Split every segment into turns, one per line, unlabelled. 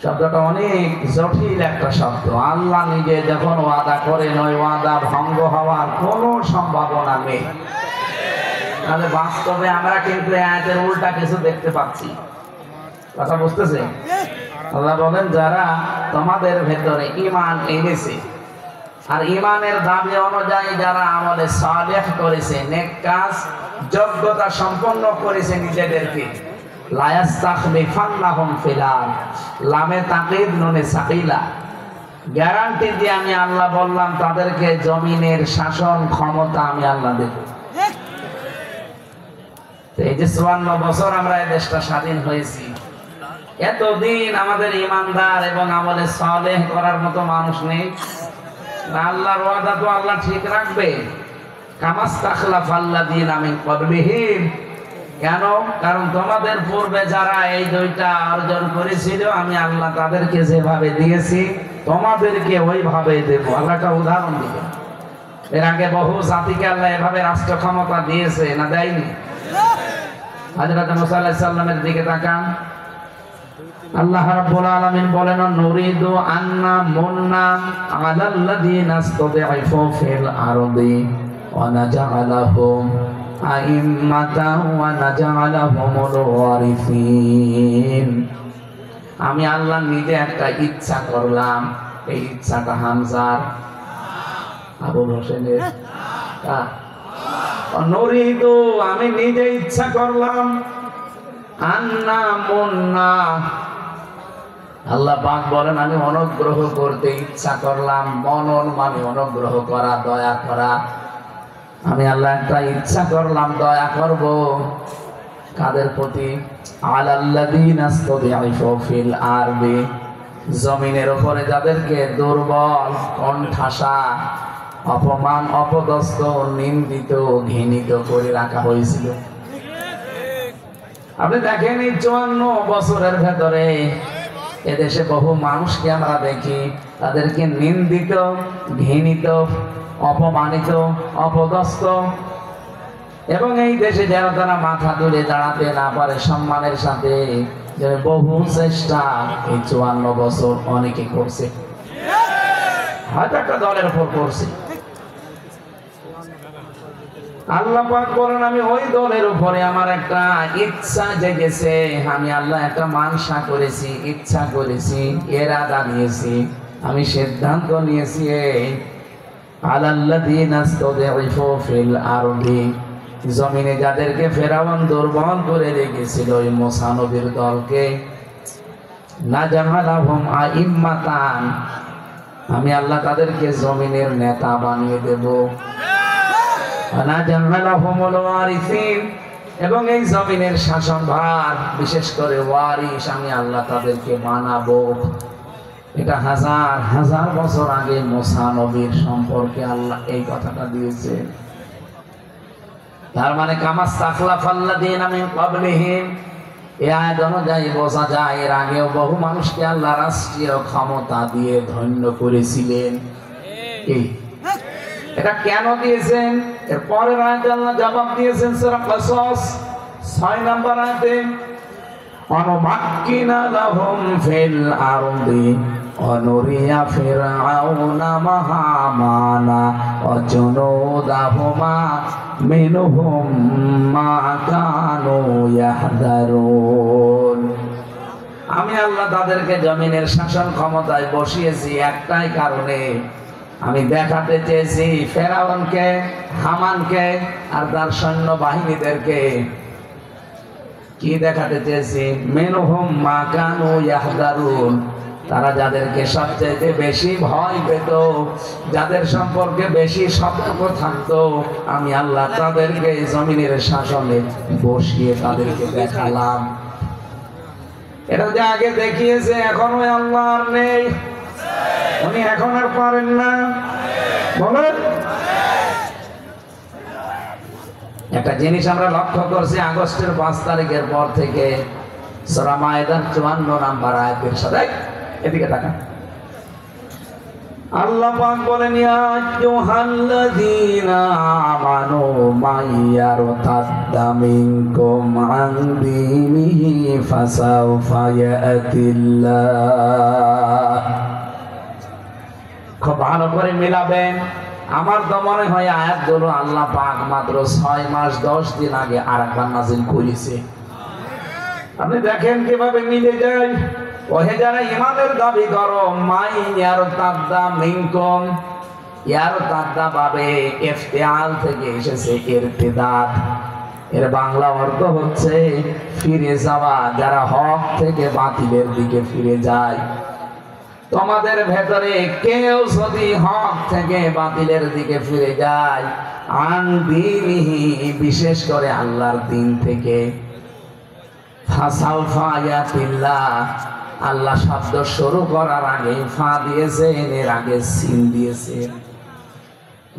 শব্দটা অনেক জটিল একটা শব্দ। আল্লাহ নিজে যখন ওয়াদা করেন ওই ওয়াদা ভঙ্গ হওয়ার কোনো সম্ভাবনা নেই। তাহলে বাস্তবে আমরা কিন্তু আয়াতের উল্টা কিছু দেখতে পাচ্ছি। কথা বুঝতেছে? আল্লাহ বলেন যারা তোমাদের ভেতরে ঈমান এনেছে আর ঈমানের দাবি অনুযায়ী যারা আমলে সালেহ করেছে, নেক কাজ যোগ্যতা সম্পন্ন করেছে নিজেদেরকে, লা ইয়াস্তাখলিফান্নাহুম ফিল আরদ, লামে তাকিদ নুনে সাকিলা, গ্যারান্টি দিয়ে আমি আল্লাহ বললাম তাদেরকে জমিনের শাসন ক্ষমতা আমি আল্লাহ দেব। এই যে 54 বছর আমরা এই দেশটা স্বাধীন হয়েছি, এতদিন আমাদের ইমানদার এবং আমলে সালেহ করার মতো মানুষ নেই। আল্লাহর ওয়াদা তো আল্লাহ ঠিক রাখবে। কামাস্তাখলাফাল্লাযীনা মিন ক্বাবলিহিম, কেন? কারণ তোমাদের পূর্বে যারা এই দুইটা অর্জন করেছিল আমি আল্লাহ তাদেরকে যেভাবে দিয়েছি তোমাদেরকে ওইভাবে দেব। আল্লাহ একটা উদাহরণ দিবেন। এর আগে বহু জাতিকে আল্লাহ এভাবে রাষ্ট্র ক্ষমতা দিয়েছে না দেয়নি? হযরত মুসা আলাইহিস সালামের দিকে তাকান। আল্লাহ রাব্বুল আলামিন বলেন নুরিদু আন্না মুন্না আলাল্লাযীনা ইসতাদঈফু ফিল আরদি ওয়া নাজআলাহুম আইম্মাতান ওয়া নাজআলাহুমুল ওয়ারিসিন। আমি আল্লাহ নিজে একটা ইচ্ছা করলাম, এই ইচ্ছাটা হামজার, আবুল হোসেনের, নুরিদু আমি নিজে ইচ্ছা করলাম, আন্না মুন্না আল্লাহ পাক বলেন আমি অনুগ্রহ করতে ইচ্ছা করলাম। মনন মানে অনুগ্রহ করা, দয়া করা। আমি আল্লাহ একটা ইচ্ছা করলাম, দয়া করব কাদের প্রতি? আলাল্লাযীনা ইসতাদঈফু ফিল আরদি, জমিনের উপরে যাদেরকে দুর্বল, কোণঠাসা, অপমান, অপদস্থ, নিন্দিত, ঘৃণিত করে রাখা হয়েছিল। আপনি দেখেন এই 54 বছরের ভেতরে এদেশে বহু মানুষকে আমরা দেখি তাদেরকে নিন্দিত, ঘৃণিত, অপমানিত, অপদস্থ, এবং এই দেশে যেন তারা মাথা তুলে দাঁড়াতে না পারে সম্মানের সাথে, বহু চেষ্টা এই 54 বছর অনেকে করছে। হয়তো একটা দলের উপর করছে। আল্লাহ পাক বলেন আমি ওই দলের উপরে আমার একটা ইচ্ছা জেগেছে। আমি আল্লাহ একটা মানসা করেছি, ইচ্ছা করেছি, ইরাদা নিয়েছি, আমি সিদ্ধান্ত নিয়েছি আলাল্লাযীনা ইসতাদঈফু ফিল আরদি, জমিনে যাদেরকে ফেরাউন দুর্বল করে রেখেছিল ওই মুসা নবীর দলকে, নাজআলাহুম আইম্মাতান, আমি আল্লাহ তাদেরকে জমিনের নেতা বানিয়ে দেব, এবং এই জমিনের শাসনভার বিশেষ করে ওয়ারিস আমি আল্লাহ তাদেরকে বানাবো। এটা হাজার হাজার বছর আগে মুসা নবীর সম্পর্কে আল্লাহ এই কথাটা দিয়েছে। তার মানে কামাস্তাখলাফাল্লাযীনা মিন ক্বাবলিহিম, এই আয়াত অনুযায়ী বোঝা যায় এর আগেও বহু মানুষকে আল্লাহ রাষ্ট্রীয় ক্ষমতা দিয়ে ধন্য করেছিলেন। এটা কেন দিয়েছেন? এর পরের আয়াতে আল্লাহ জবাব দিয়েছেন সূরা কাসাস 6 নম্বর আয়াতে, অনুমাক্কিনা লাহুম ফিল আরদি অনুরিয়া ফিরআউনা মাহামানা ওয়া জুনুদাহুমা মিনহুম মা কানু ইয়াহদারুন। আমি আল্লাহ তাদেরকে জমিনের শাসন ক্ষমতায় বসিয়েছি একটাই কারণে, আমি দেখাতে চেয়েছি ফেরাউনকে, হামানকে আর তার সৈন্য বাহিনীদেরকে। কি দেখাতে চেয়েছি? মিনহুম মা কানু ইয়াহদারুন, তারা যাদেরকে সবচেয়ে বেশি ভয় পেত, যাদের সম্পর্কে বেশি সতর্ক থাকতো, আমি আল্লাহ তাদেরকে জমিনের শাসনে বসিয়ে তাদেরকে দেখালাম। এটা যে আগে দেখিয়েছে এখন ওই আল্লাহ আর নেই, উনি এখন আর পারেন না। বলেন একটা জিনিস আমরা লক্ষ্য করছি আগস্টের 5 তারিখের পর থেকে সূরা মায়েদার 54 নম্বর আয়াতের সাথে, এদিকে তাকান, আল্লাহ পাক বলেন ইয়া আইয়ুহাল্লাযীনা আমানু মাইয়ারতাদ্দা মিনকুম আন দীনিহি ফাসাউফা ইয়াতিল্লাহ। খুব ভালো করে মিলাবেন। আমার তো মনে হয় আয়াতগুলো আল্লাহ পাক মাত্র 6 মাস 10 দিন আগে আরেকবার নাযিল করেছে। আপনি দেখেন কিভাবে মিলে যায়। ওহে যারা ইমানের দাবি করো, মাই ইয়ারতাদ্দা মিনকুম, ইয়ারতাদ্দা ভাবে ইফতিআল থেকে এসেছে ইরতিদাদ। এর বাংলা অর্থ হচ্ছে ফিরে যাওয়া, যারা হক থেকে বাতিলের দিকে ফিরে যায়। তোমাদের ভেতরে কেউ যদি হক থেকে বাতিলের দিকে ফিরে যায়, আন দীনিহি, বিশেষ করে আল্লাহর দিন থেকে, ফাসাউফা ইয়াতিল্লাহ, আল্লাহ শব্দ শুরু করার আগে ফা দিয়েছে, এর আগে সিন দিয়েছে।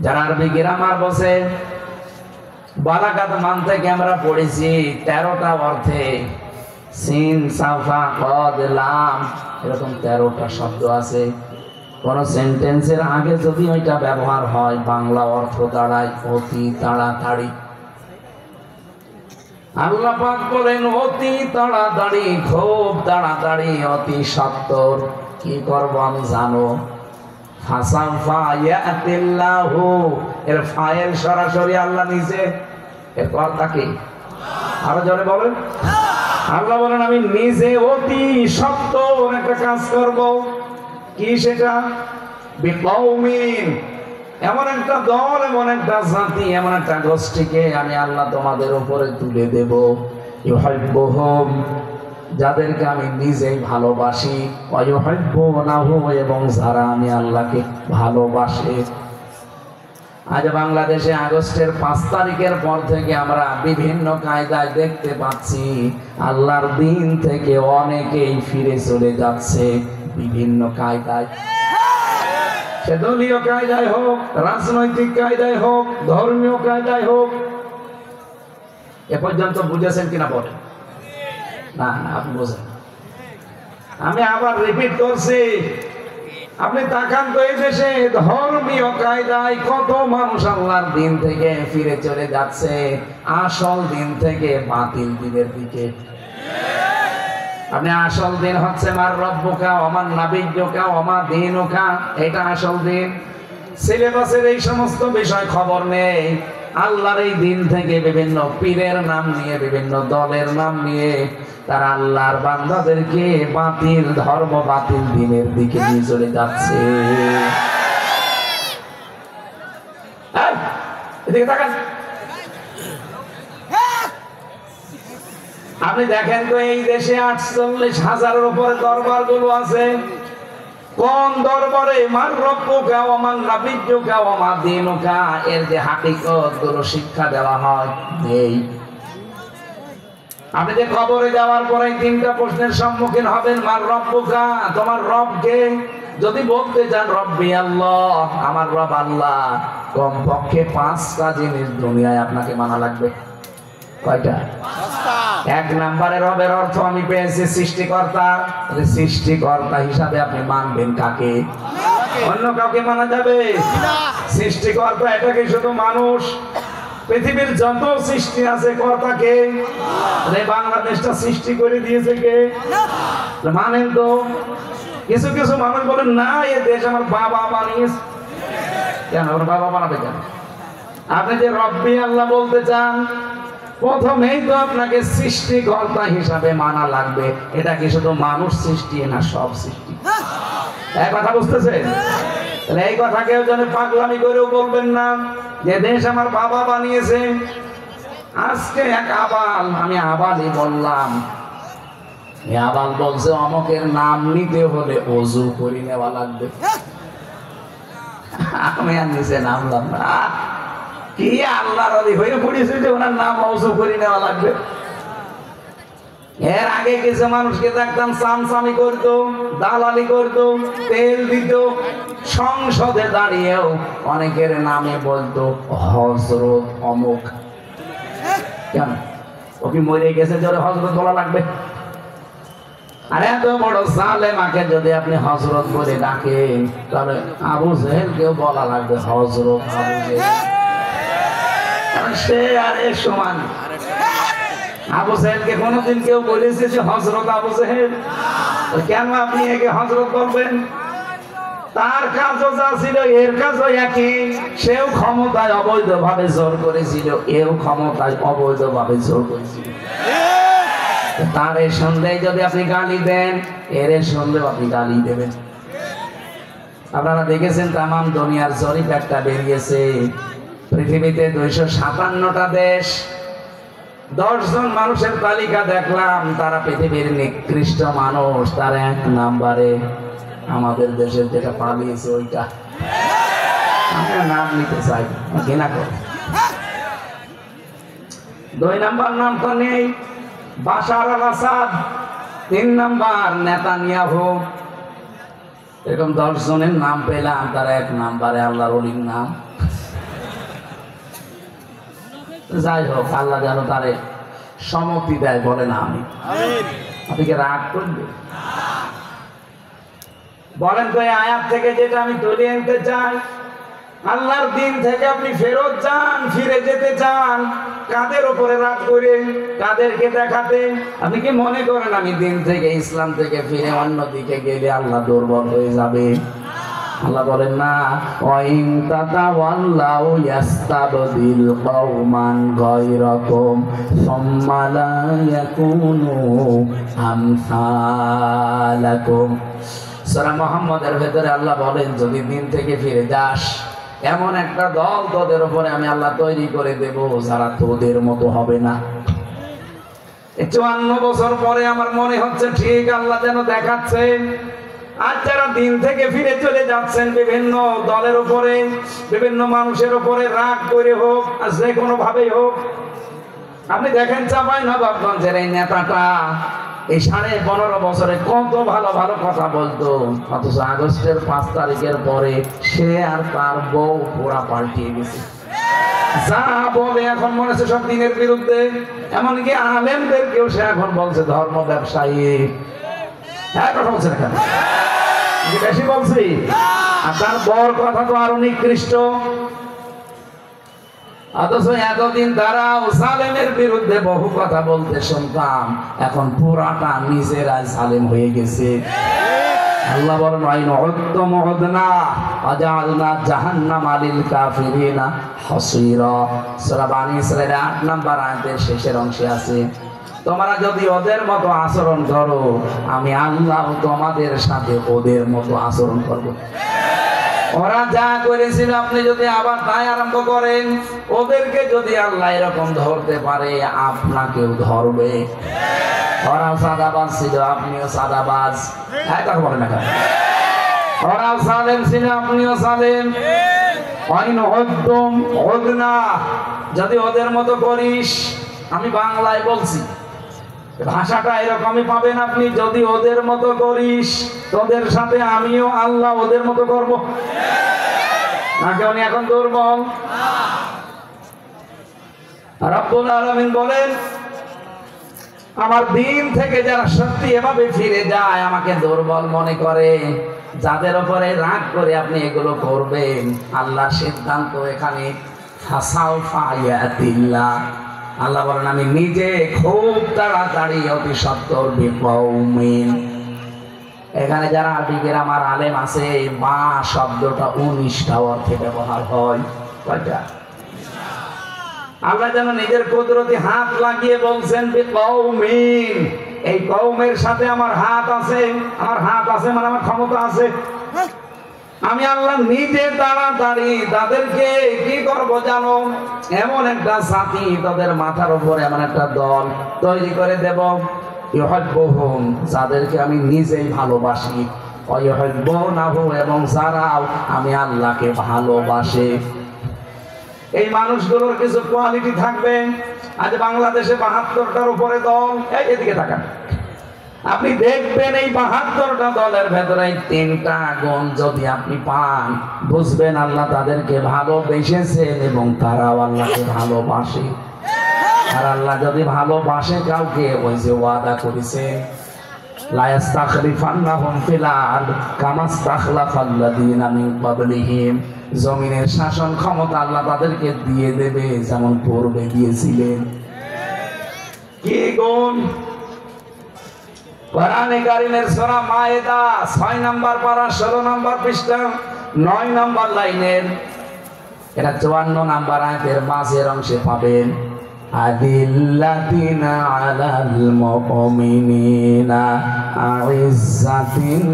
যারা আরবি গ্রামার বসে, বালাগাত মান থেকে আমরা পড়েছি 13টা অর্থে সিন, সাফা, কদ, লাম, এরকম 13টা শব্দ আছে। কোন সেন্টেন্সের আগে যদি ওইটা ব্যবহার হয়, বাংলা অর্থ দাঁড়ায় অতি তাড়াতাড়ি। আল্লাহ পাক বলেন অতি তাড়াতাড়ি, খুব তাড়াতাড়ি, অতি সত্বর। কি করব আমি জানো। ফাসাউফা ইয়াতিল্লাহু, এর ফাইল সরাসরি আল্লাহ নিজে, এর কর্তা কি? আরো জোরে বলেন। আল্লাহ বলেন আমি নিজে অতি সত্বর একটা কাজ করব। কি সেটা? বিকৌমিন, এমন একটা দল, এমন একটা জাতি, এমন একটা গোষ্ঠীকে আমি আল্লাহ তোমাদের উপরে তুলে দেব। ইউহিব্বুহুম, যাদেরকে আমি নিজেই ভালোবাসি, ওয়া ইউহিব্বুনাহু, এবং যারা আমি আল্লাহকে ভালোবাসে। আজ বাংলাদেশে আগস্টের 5 তারিখের পর থেকে আমরা বিভিন্ন কায়দায় দেখতে পাচ্ছি আল্লাহর দিন থেকে অনেকেই ফিরে চলে যাচ্ছে বিভিন্ন কায়দায়। সে দলীয় কায়দায় হোক, রাজনৈতিক কায়দায় হোক, ধর্মীয় কায়দায় হোক। এ পর্যন্ত বুঝেছেন কিনা বলেন? না না, আপনি বোঝেন। আমি আবার রিপিট করছি, আপনি তাকান তো এই দেশে ধর্মীয় কায়দায় কত মানুষ আল্লাহর দিন থেকে ফিরে চলে যাচ্ছে, আসল দিন থেকে বাতিল দিনের দিকে। আপনি আসল দিন হচ্ছে মার রব্বুকা ওমান নাবিয়্যুকা ওমা দীনুকা, এটা আসল দিন। সিলেবাসের এই সমস্ত বিষয় খবর নেই। আল্লাহর এই দিন থেকে বিভিন্ন পীরের নাম নিয়ে, বিভিন্ন দলের নাম নিয়ে তারা আল্লাহর বান্দাদেরকে বাতিল ধর্ম, বাতিল দিনের দিকে নিয়ে চলে যাচ্ছে। এদিকে তাকান। আপনি দেখেন তো এই দেশে 48,000-এর উপরে দরবার গুলো আছে। কোন দরবারে মার রব্বুকা ওয়া মান নাবিয়্যুকা ওয়া মা দীনুকা, এর যে হাকিকত গুলো শিক্ষা দেওয়া হয় নেই। আপনি যে কবরে যাওয়ার পরে 3টা প্রশ্নের সম্মুখীন হবেন। মার রব্বুকা, তোমার রব কে? যদি বলতে চান রব্বি আল্লাহ, আমার রব আল্লাহ, কমপক্ষে 5টা জিনিস দুনিয়ায় আপনাকে মানা লাগবে। কয়টা? 1 নম্বরে রবের অর্থ আমি পেয়েছি সৃষ্টিকর্তা। সৃষ্টিকর্তা হিসাবে আপনি মানবেন কাকে? অন্য কাউকে মানা যাবে? সৃষ্টিকর্তা এটা কি শুধু মানুষ? পৃথিবীর যত সৃষ্টি আছে কর্তাকে। বাংলাদেশটা সৃষ্টি করে দিয়েছে কে? মানেন তো? কিছু কিছু মানুষ বলেন না, এ দেশ আমার বাবা বানিয়েছে। কেন ওর বাবা বানাবে কেন? আপনি যে রব্বি আল্লাহ বলতে চান, প্রথমেই তো আপনাকে সৃষ্টিকর্তা হিসাবে মানা লাগবে। এটা কি শুধু মানুষ সৃষ্টি না সব সৃষ্টি? এই কথা বুঝতেছেন? তাহলে এই কথা কেউ যেন পাগলামি করেও বলবেন না যে দেশ আমার বাবা বানিয়েছে। আজকে এক আবাল, আমি আবালই বললাম, এই আবাল বলছে অমকের নাম নিতে হলে ওযু করে নেওয়া লাগবে। আমি আর নিচে নামলাম না। কি আল্লাহর ওলি হয়ে পড়েছে যে ওনার নাম ওযু করে নেওয়া লাগবে। এর আগে কিছু মানুষকে দেখতাম চামচামি করতো, দালালি করতো, তেল দিত। সংসদে দাঁড়িয়েও অনেকের নামে বলতো হযরত অমুক। কেন? ও কি মরে গেছে যে হযরত বলা লাগবে? আর এত বড় সালেমাকে যদি আপনি হযরত বলে ডাকেন তাহলে আবু জেহেলকেও বলা লাগবে হযরত আবু জেহেল, কারণ সে আর এর সমান। আবু জেহেলকে কোনোদিন কেউ বলেছে যে হযরত আবু জেহেল? কেন আপনি একে হযরত বলবেন? তার কাজও যা ছিল এর কাজও একই। সেও ক্ষমতায় অবৈধভাবে জোর করেছিল, এও ক্ষমতায় অবৈধভাবে জোর করেছিল। তার এই সন্দেহে যদি আপনি গালি দেন, এর সন্দেহ আপনি গালি দেবেন। আপনারা দেখেছেন তামাম দুনিয়ার জরিপ একটা বেরিয়েছে, পৃথিবীতে 257টা দেশ, 10 জন মানুষের তালিকা দেখলাম, তারা পৃথিবীর নিকৃষ্ট মানুষ। তার 1 নম্বরে আমাদের দেশের যেটা পালিয়েছে ওইটা, আমি নাম নিতে চাই, ঘৃণা করি। 2 নম্বর নাম তো নেই, বাশার আল আসাদ। 3 নম্বর নেতানিয়াহু। এরকম 10 জনের নাম পেলাম, তার 1 নম্বরে আল্লাহর ওলির নাম। যাই হোক, আল্লাহ যেন তারে সম্মতি দেয়, বলে না আমি। আপনি কি রাগ করবেন? বলেন তো এই আয়াত থেকে যেটা আমি তুলে আনতে চাই, আল্লাহর দিন থেকে আপনি ফেরত যান, ফিরে যেতে চান, কাদের উপরে রাগ করে, কাদেরকে দেখাতে? আপনি কি মনে করেন আমি দিন থেকে, ইসলাম থেকে ফিরে অন্য দিকে গেলে আল্লাহ দুর্বল হয়ে যাবে? আল্লাহ বলেন না, ওয়াইন তাতাওয়াল্লাউ ইয়াস্তাবদিল কওমান গায়রাকুম সুম্মা লা ইয়াকুনু আমসালাকুম। সূরা মুহাম্মদের ভেতরে আল্লাহ বলেন, যদি দিন থেকে ফিরে যাস, এমন একটা দল তোদের উপরে আমি আল্লাহ তৈরি করে দেব যারা তোদের মতো হবে না। 54 বছর পরে আমার মনে হচ্ছে ঠিক আল্লাহ যেন দেখাচ্ছে, আর যারা দিন থেকে ফিরে চলে যাচ্ছেন বিভিন্ন দলের উপরে, বিভিন্ন মানুষের উপরে রাগ করে হোক আর যে কোনো ভাবেই হোক। আপনি দেখেন চাঁপাইনবাবগঞ্জের এই নেতাটা এই 15.5 বছরে কত ভালো ভালো কথা বলতো, অথচ আগস্টের 5 তারিখের পরে সে আর তার বউ পুরা পাল্টিয়ে গেছে। যা বলে এখন মনে হচ্ছে সব দিনের বিরুদ্ধে। এমনকি আলেমদেরকেও সে এখন বলছে ধর্ম ব্যবসায়ী। হ্যাঁ, কথা বলছে না কেন? বেশি বলছি। আর তার বর কথা তো আরো নিকৃষ্ট। অথচ এতদিন তারা সালেমের বিরুদ্ধে বহু কথা বলতে শুনতাম, এখন পুরাটা নিজেরাই সালেম হয়ে গেছে। আল্লাহ বলেন, আইন উদ্দম উদনা আজালনা জাহান্নামা লিল কাফিরিনা হাসীরা। সূরা বানী ইসরাঈলের 8 নম্বর আয়াতের শেষের অংশে আছে, তোমরা যদি ওদের মতো আচরণ করো, আমি আল্লাহ তোমাদের সাথে ওদের মতো আচরণ করব। ওরা যা করেছিল আপনি যদি আবার তাই আরম্ভ করেন, ওদেরকে যদি আল্লাহ এরকম ধরতে পারে, আপনাকেও ধরবে। ওরাও সাদাবাজ ছিল, আপনিও সাদাবাজ। হ্যাঁ, কথা বলেন না কেন? ওরাও সালেম ছিল, আপনিও সালেম। যদি ওদের মতো করিস, আমি বাংলায় বলছি, ভাষাটা এরকমই পাবেন আপনি, যদি ওদের মতো করিস, তোদের সাথে আমিও আল্লাহ ওদের মতো করব। নাকি উনি এখন দুর্বল? রব্বুল আলামিন বলেন, আমার দিন থেকে যারা সত্যি এভাবে ফিরে যায়, আমাকে দুর্বল মনে করে, যাদের উপরে রাগ করে আপনি এগুলো করবেন, আল্লাহর সিদ্ধান্ত এখানে ফাসাউফা ইয়াতিল্লাহ। আল্লাহ বলেন, আমি নিজে খুব তাড়াতাড়ি অতি সত্বর বিকৌমিন। এখানে যারা আরবিকের আমার আলেম আছে, মা শব্দটা 19টা অর্থে ব্যবহার হয়। কয়টা? আল্লাহ যেন নিজের কুদরতি হাত লাগিয়ে বলছেন বিকৌমিন, এই কওমের সাথে আমার হাত আছে। আমার হাত আছে মানে আমার ক্ষমতা আছে। আমি আল্লাহ নিজে তাড়াতাড়ি তাদেরকে কি করবো জানো? এমন একটা সাথী, তাদের মাথার উপরে এমন একটা দল তৈরি করে দেব, ইউহিব্বুহুম, যাদেরকে আমি নিজেই ভালোবাসি, ওয়া ইউহিব্বুনাহু, এবং যারাও আমি আল্লাহকে ভালোবাসে। এই মানুষগুলোর কিছু কোয়ালিটি থাকবে। আজ বাংলাদেশে 72টার উপরে দল, এদিকে তাকান, আপনি দেখবেন এই 72টা দলের ভেতরে 3টা গুণ যদি আপনি পান, বুঝবেন আল্লাহ তাদেরকে ভালোবেসেছেন এবং তারাও আল্লাহকে ভালোবাসে। আর আল্লাহ যদি ভালোবাসে কাউকে, ওই যে ওয়াদা করেছে, লা ইস্তাখলিফান্নাহুম ফিল আরদ কামা ইস্তাখলাফাল্লাযীনা মিন ক্বাবলিহিম, জমিনের শাসন ক্ষমতা আল্লাহ তাদেরকে দিয়ে দেবে যেমন পূর্বে দিয়েছিলেন। কি গুণ! কোরআনে কারীমের সূরা মায়েদা 6 নম্বর পারা 16 নম্বর পৃষ্ঠা 9 নম্বর লাইনের, এটা 54 নম্বর আয়াতের মাঝের অংশে পাবেন। আদিল্লাতিনা আলাল মুমিনিনা আইজ্জাতিন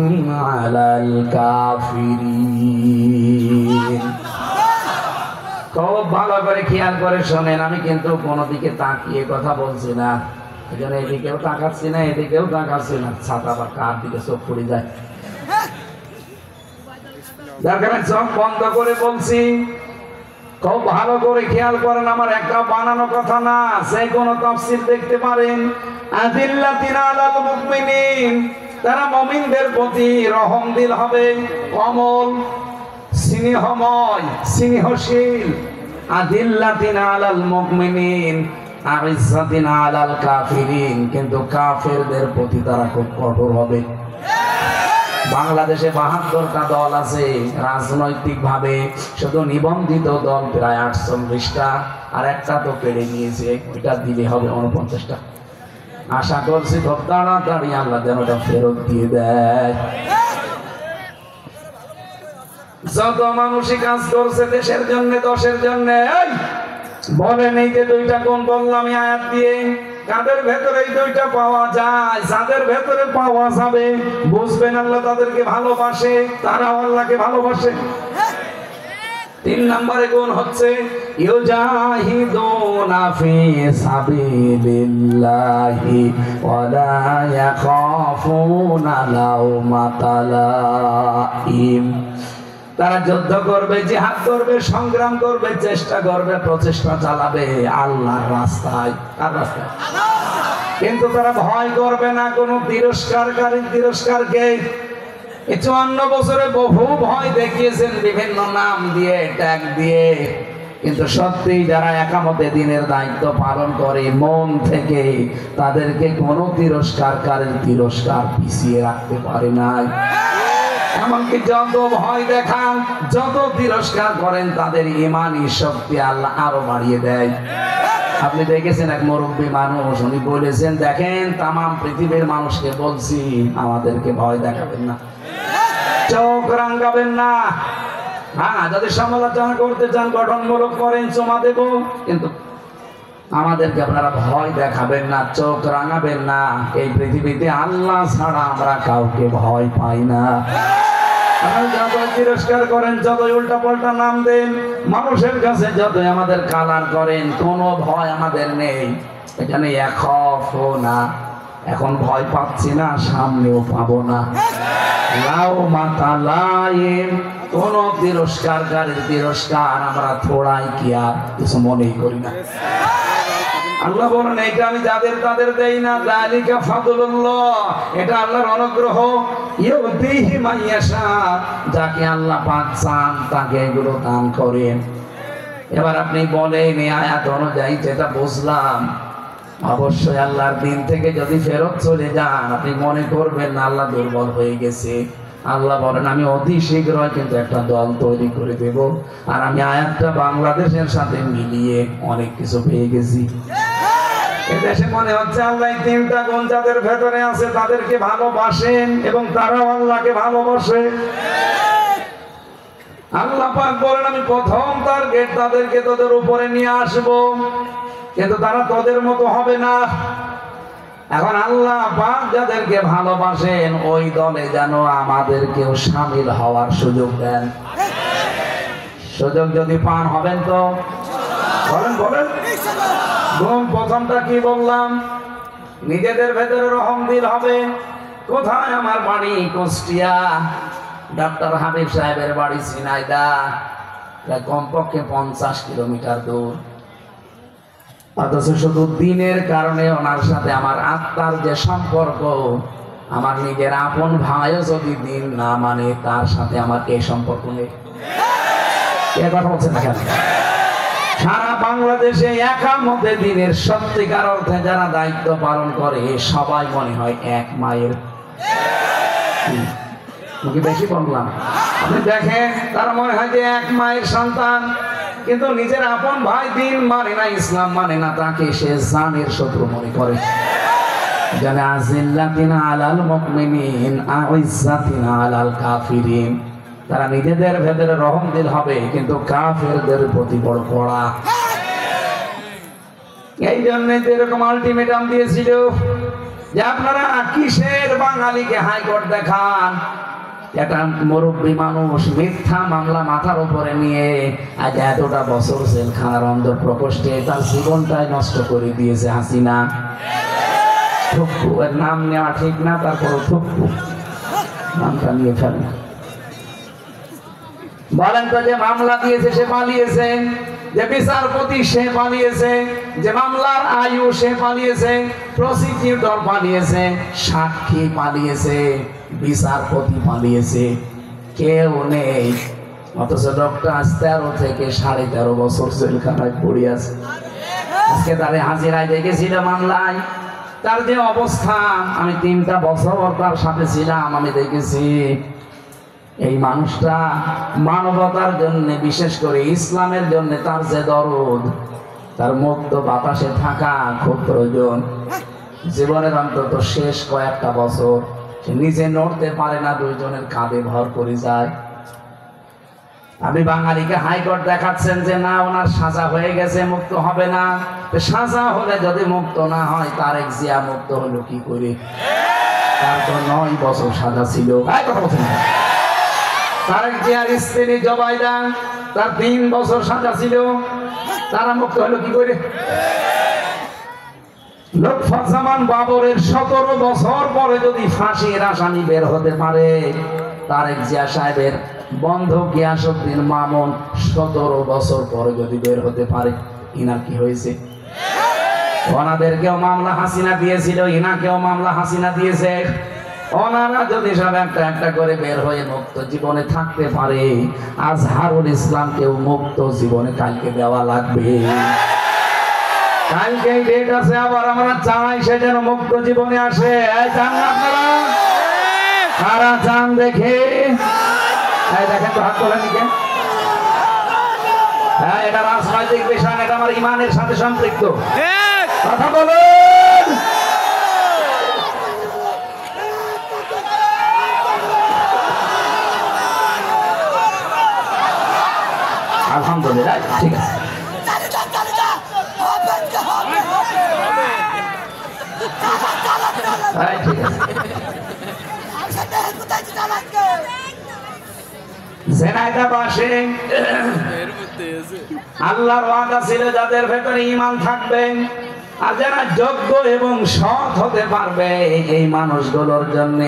আলাল কাফিরিন। খুব ভালো করে খেয়াল করে শোনেন, আমি কিন্তু কোনো দিকে তাকিয়ে কথা বলছি না, এখানে এদিকেও তাকাচ্ছি না এদিকেও তাকাচ্ছি না, ছাতা বা কার দিকে চোখ পড়ে যায়, যার কারণে চোখ বন্ধ করে বলছি। খুব ভালো করে খেয়াল করেন, আমার একটা বানানো কথা না, যে কোনো তাফসীর দেখতে পারেন। আদিল্লাতিনা আলাল মুমিনিন, তারা মুমিনদের প্রতি রহমদিল হবে, কমল, স্নেহময়, স্নেহশীল। আদিল্লাতিনা আলাল মুমিনিন আইজ্জাতিনা আলাল কাফিরিন, কিন্তু কাফেরদের প্রতি তারা খুব কঠোর হবে। বাংলাদেশে 72টা দল আছে রাজনৈতিক ভাবে, শুধু নিবন্ধিত দল প্রায় 48টা, আর একটা তো কেড়ে নিয়েছে, ওইটা দিলে হবে 49টা। আশা করছি খুব তাড়াতাড়ি আল্লাহ যেন ওটা ফেরত দিয়ে দেয়। যত মানুষই কাজ করছে দেশের জন্য, দশের জন্য, বলেন এই যে দুইটা কোন বললাম আয়াত দিয়ে, কাদের ভেতরে এই দুইটা পাওয়া যায়? যাদের ভেতরে পাওয়া যাবে বুঝবেন আল্লাহ তাদেরকে ভালোবাসে, তারাও আল্লাহকে ভালোবাসে। 3 নম্বরে গুণ হচ্ছে ইউজাহিদুনা ফি সাবিলিল্লাহি ওয়া লা ইয়াখাফুনা লাওমাতা লাইম। তারা যুদ্ধ করবে, জিহাদ করবে, সংগ্রাম করবে, চেষ্টা করবে, প্রচেষ্টা চালাবে আল্লাহর রাস্তায়। কার রাস্তায়? কিন্তু তারা ভয় করবে না কোনো তিরস্কারকে। 54 বছরে বহু ভয় দেখিয়েছেন বিভিন্ন নাম দিয়ে, ট্যাগ দিয়ে, কিন্তু সত্যি যারা একামতে দিনের দায়িত্ব পালন করে মন থেকে, তাদেরকে কোনো তিরস্কার পিছিয়ে রাখতে পারে নাই। এমনকি যত ভয় দেখান, যত তিরস্কার করেন, তাদের ঈমানী শক্তি আল্লাহ আরো বাড়িয়ে দেয়। আপনি দেখেছেন এক মুরব্বী মানুষ, উনি বলেছেন, দেখেন তামাম পৃথিবীর মানুষকে বলছি আমাদেরকে ভয় দেখাবেন না, চোখ রাঙাবেন না। হ্যাঁ, যদি সমালোচনা করতে চান গঠনমূলক করেন, চুমা দেব, কিন্তু আমাদেরকে আপনারা ভয় দেখাবেন না, চোখ রাঙাবেন না। এই পৃথিবীতে আল্লাহ ছাড়া আমরা কাউকে ভয় পাই না। যতই তিরস্কার করেন, যতই উল্টা পাল্টা নাম দেন, মানুষের কাছে যতই আমাদের কালার করেন, কোনো ভয় আমাদের নেই। এখানে না, এখন ভয় পাচ্ছি না, সামনেও পাবো না। লাওমাতা লাইম, কোন তিরস্কারকারীর তিরস্কার আমরা থোড়াই কি আর কিছু মনেই করি না। আল্লাহ বলেন, এটা আমি যাদের তাদের দেই না, যালিকা ফাদলুল্লাহ, এটা আল্লাহর অনুগ্রহ, ইউতিহি মাইয়াশা, যাকে আল্লাহ পাক চান তাকে এগুলো দান করেন। এবার আপনি বলেন এই আয়াত অনুযায়ী যেটা বুঝলাম, অবশ্যই আল্লাহর দিন থেকে যদি ফেরত চলে যান, আপনি মনে করবেন না আল্লাহ দুর্বল হয়ে গেছে। আল্লাহ বলেন, আমি অতি শীঘ্রই কিন্তু একটা দল তৈরি করে দেব, আর আমি আয়াতটা বাংলাদেশের সাথে মিলিয়ে অনেক কিছু পেয়ে গেছি। এদেশে মনে হচ্ছে আল্লাহ 3টা গুণ যাদের ভেতরে আছে তাদেরকে ভালোবাসেন এবং তারাও আল্লাহকে ভালোবাসে। আল্লাহ পাক বলেন, আমি প্রথম টার্গেট তাদেরকে তোদের উপরে নিয়ে আসব, কিন্তু তারা তোদের মতো হবে না। এখন আল্লাহ পাক যাদেরকে ভালোবাসেন ওই দলে যেন আমাদেরকেও শামিল হওয়ার সুযোগ দেন। সুযোগ যদি পান হবেন তো বলেন। প্রথমটা কি বললাম? নিজেদের ভেতরে রহমদিল হবে। কোথায়? আমার বাড়ি কুষ্টিয়া, ডক্টর হাবিব সাহেবের বাড়ি ঝিনাইদহ, কমপক্ষে 50 কিলোমিটার দূর। অথচ শুধু দিনের কারণে ওনার সাথে আমার আত্মার যে সম্পর্ক, আমার নিজের আপন ভাইও যদি দিন না মানে, তার সাথে আমার এই সম্পর্ক নেই। কথা বলছে না কেন? সারা বাংলাদেশে একামতে দিনের সত্যিকার অর্থে যারা দায়িত্ব পালন করে, সবাই মনে হয় এক মায়ের কি বেশি বললাম? আপনি দেখেন, তার মনে হয় যে এক মায়ের সন্তান, কিন্তু নিজের আপন ভাই দিন মানে না, ইসলাম মানে না, তাকে সে জানের শত্রু মনে করে। জানে আজিল্লাতিনা আলাল মুমিনিন আইজ্জাতিনা আলাল কাফিরিন। তারা নিজেদের ভেতরে রহম দিল হবে, কিন্তু কাফেরদের প্রতি বড় কড়া। এই জন্য এরকম আলটিমেটাম দিয়েছিল যে আপনারা কিসের বাঙালিকে হাইকোর্ট দেখান। একটা মুরব্বী মানুষ মিথ্যা মামলা মাথার উপরে নিয়ে আজ এতটা বছর জেলখানার অন্দর প্রকোষ্ঠে তার জীবনটাই নষ্ট করে দিয়েছে হাসিনা। থুপ্পু, এর নাম নেওয়া ঠিক না, তারপর থুপ্পু নামটা নিয়ে ফেলে। বলেন তো, যে মামলা দিয়েছে সে পালিয়েছে, যে বিচারপতি সে পালিয়েছে, যে মামলার আয়ু সে পালিয়েছে, প্রসিকিউটর পালিয়েছে, সাক্ষী পালিয়েছে, বিচারপতি পালিয়েছে, কেউ নেই। অথচ ডক্টর আজ 13 থেকে 13.5 বছর জেলখানায় পড়ে আছে। আজকে তারে হাজিরায় দেখেছিল মামলায়, তার যে অবস্থা, আমি 3টা বছর তার সাথে ছিলাম, আমি দেখেছি। এই মানুষটা মানবতার জন্য, বিশেষ করে ইসলামের জন্য তার যে দরদ, তার মুক্ত বাতাসে থাকা খুব প্রয়োজন। জীবনের অন্তত শেষ কয়েকটা বছর সে নিজে নড়তে পারে না, 2 জনের কাঁধে ভর করে যায়। আপনি বাঙালিকে হাইকোর্ট দেখাচ্ছেন যে না, ওনার সাজা হয়ে গেছে, মুক্ত হবে না। সাজা হলে যদি মুক্ত না হয়, তারেক জিয়া মুক্ত হলো কি করে? তার তো 9 বছর সাজা ছিল। কথা বলছেন না? তারেক জিয়ার স্ত্রী জবাইদা, তার 3 বছর সাজা ছিল, তারা মুক্ত হলো কি করে? লুৎফুজ্জামান বাবরের 17 বছর পরে যদি ফাঁসির আসামি বের হতে পারে, তারেক জিয়া সাহেবের বন্ধু গিয়াসউদ্দিন মামুন 17 বছর পরে যদি বের হতে পারে, ইনার কি হয়েছে? ওনাদেরকেও মামলা হাসিনা দিয়েছিল, ইনাকেও মামলা হাসিনা দিয়েছে। ওনারা যদি সব একটা একটা করে বের হয়ে মুক্ত জীবনে থাকতে পারে, আজহারুল ইসলামকেও মুক্ত জীবনে কালকে দেওয়া লাগবে। কালকে ডেট আছে, আবার আমরা চাই সে যেন মুক্ত জীবনে আসে। চান না আপনারা? কারা চান দেখে? দেখেন তো, হাত তোলেন কে? হ্যাঁ, এটা রাজনৈতিক বিষয়, এটা আমার ইমানের সাথে সম্পৃক্ত। কথা বলুন। আলহামদুলিল্লাহ, ঠিক আছে। ঠিক আছে। আল্লাহর ওয়াদা ছিল যাদের ভেতরে ঈমান থাকবে আর যারা যোগ্য এবং সৎ হতে পারবে, এই মানুষগুলোর জন্য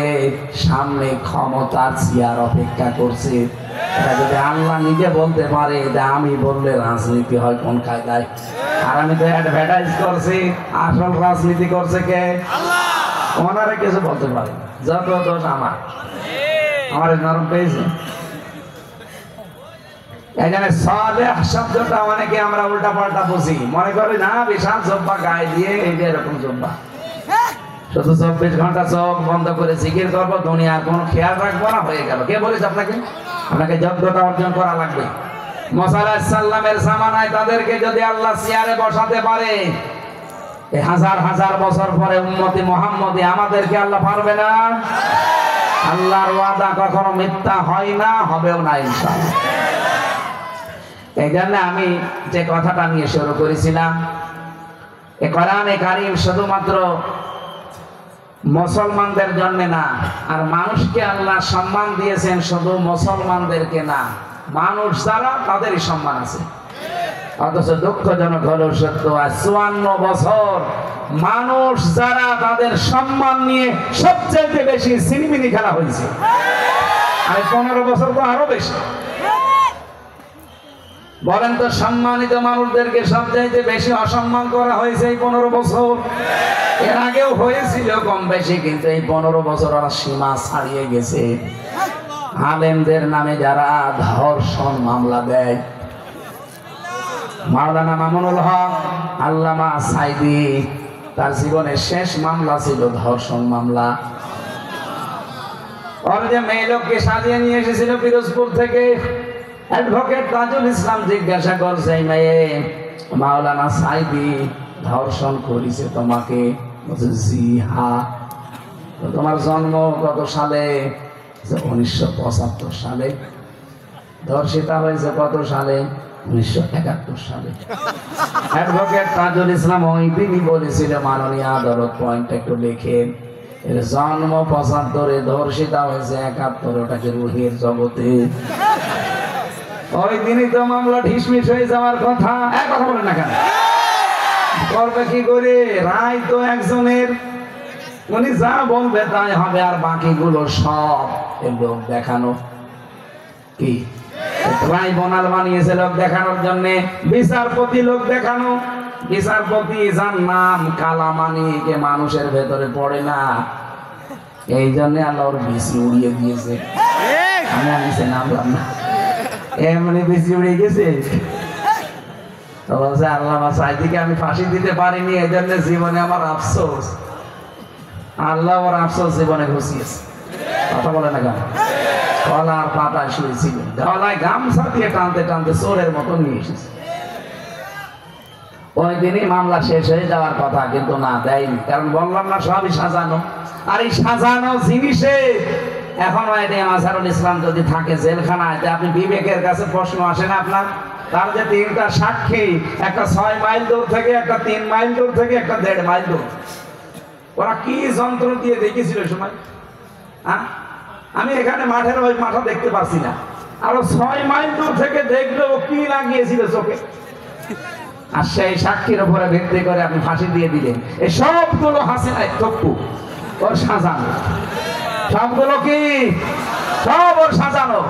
সামনে ক্ষমতার চেয়ার অপেক্ষা করছে। এটা যদি আল্লাহ নিজে বলতে পারে যে আমি বললে রাজনীতি হয় কোন কায়দায়? আর আমি তো অ্যাডভার্টাইজ করছি, আসল রাজনীতি করছে কে? ওনারা কিছু বলতে পারে, যত দোষ আমার নরম পেয়েছে। এখানে সালেহ শব্দটা অনেকে আমরা উল্টা পাল্টা বুঝি, মনে করি না বিশাল জব্বা গায়ে দিয়ে এইটা এরকম জব্বা, শুধু 24 ঘন্টা চোখ বন্ধ করে জিকির করবো, দুনিয়ার কোনো খেয়াল রাখবো না, হয়ে গেল। কে বলেছে আপনাকে? আপনাকে যোগ্যতা অর্জন করা লাগবে। মুসা আলাইহিস সালামের জামানায় তাদেরকে যদি আল্লাহ চেয়ারে বসাতে পারে, এই হাজার হাজার বছর পরে উম্মতি মুহাম্মদী আমাদেরকে আল্লাহ পারবে না? আল্লাহর ওয়াদা কখনো মিথ্যা হয় না, হবেও না ইনশাআল্লাহ। এই জন্য আমি যে কথাটা নিয়ে শুরু করেছিলাম, এ কোরআনে কারীম শুধুমাত্র মুসলমানদের জন্য না, আর মানুষকে আল্লাহ সম্মান দিয়েছেন শুধু মুসলমানদেরকে না, মানুষ যারা তাদেরই সম্মান আছে। অথচ দুঃখজনক হলো সত্য, আজ 54 বছর মানুষ যারা তাদের সম্মান নিয়ে সবচেয়ে বেশি সিনেমিনি খেলা হয়েছে, আর 15 বছর তো আরো বেশি। বলেন তো, সম্মানিত মানুষদেরকে সবচেয়ে বেশি অসম্মান করা হয়েছে এই 15 বছর। এর আগেও হয়েছিল কম বেশি, কিন্তু এই 15 বছর ওরা সীমা ছাড়িয়ে গেছে। আলেমদের নামে যারা ধর্ষণ মামলা দেয়, মাওলানা মামুনুল হক, আল্লামা সাইদি, তার জীবনের শেষ মামলা ছিল ধর্ষণ মামলা। ওর যে মেয়ে লোককে সাজিয়ে নিয়ে এসেছিল পিরোজপুর থেকে, অ্যাডভোকেট তাজুল ইসলাম জিজ্ঞাসা করছে, মেয়ে মাওলানা সাইদি ধর্ষণ করেছে তোমাকে? বলছে জি হ্যাঁ। তোমার জন্ম কত সালে? 1975 সালে। ধর্ষিতা হয়েছে কত সালে? 1971 সালে। অ্যাডভোকেট তাজুল ইসলাম ওই দিনই বলেছিল, মাননীয় আদালত পয়েন্ট একটু লেখেন, এর জন্ম 75-এ, ধর্ষিতা হয়েছে 71, ওটাকে রুহের জগতে। ওই দিনই তো মামলা ঢিসমিস হয়ে যাওয়ার কথা। এক কথা বলেন না কেন? করবে কি করে? রায় তো একজনের, উনি যা বলবে তাই হবে, আর বাকিগুলো সব লোক দেখানো। কি ট্রাইব্যুনাল বানিয়েছে লোক দেখানোর জন্য, বিচারপতি লোক দেখানো। বিচারপতি যার নাম কালামানিকে মানুষের ভেতরে পড়ে না, এই জন্য আল্লাহ ওর বেশি উড়িয়ে দিয়েছে। আমি নিচে নামলাম না, এমনি বেশি উড়ে গেছে। তো বলছে আল্লামা সাইদিকে আমি ফাঁসি দিতে পারিনি, এই জন্য জীবনে আমার আফসোস। আল্লাহ ওর আফসোস জীবনে ঘুষিয়েছে। কথা বলে না কেন? কলার পাতায় শুয়েছিল, গলায় গামছা দিয়ে টানতে টানতে চোরের মতো নিয়ে এসেছে। ওই দিনই মামলা শেষ হয়ে যাওয়ার কথা, কিন্তু না, দেয়নি। কারণ বললাম না সবই সাজানো। আর এই সাজানো জিনিসে এখন আজহারুল ইসলাম যদি থাকে জেলখানায়, আপনি বিবেকের কাছে প্রশ্ন আসে না আপনার? তার যে 3টা সাক্ষী, একটা 6 মাইল দূর থেকে, একটা 3 মাইল দূর থেকে, একটা 1.5 মাইল দূর, ওরা কি যন্ত্র দিয়ে দেখেছিল সময়? আমি এখানে মাঠের ওই মাথা দেখতে পাচ্ছি না, আরো 6 মাইল দূর থেকে দেখলো কি লাগিয়েছিল চোখে। আর সেই সাক্ষীর উপরে ভিত্তি করে আপনি ফাঁসি দিয়ে দিলেন। এই সবগুলো হাসিনায় তপ্পু, ওর সাজানো। সবগুলো কি? সব ওর সাজানো।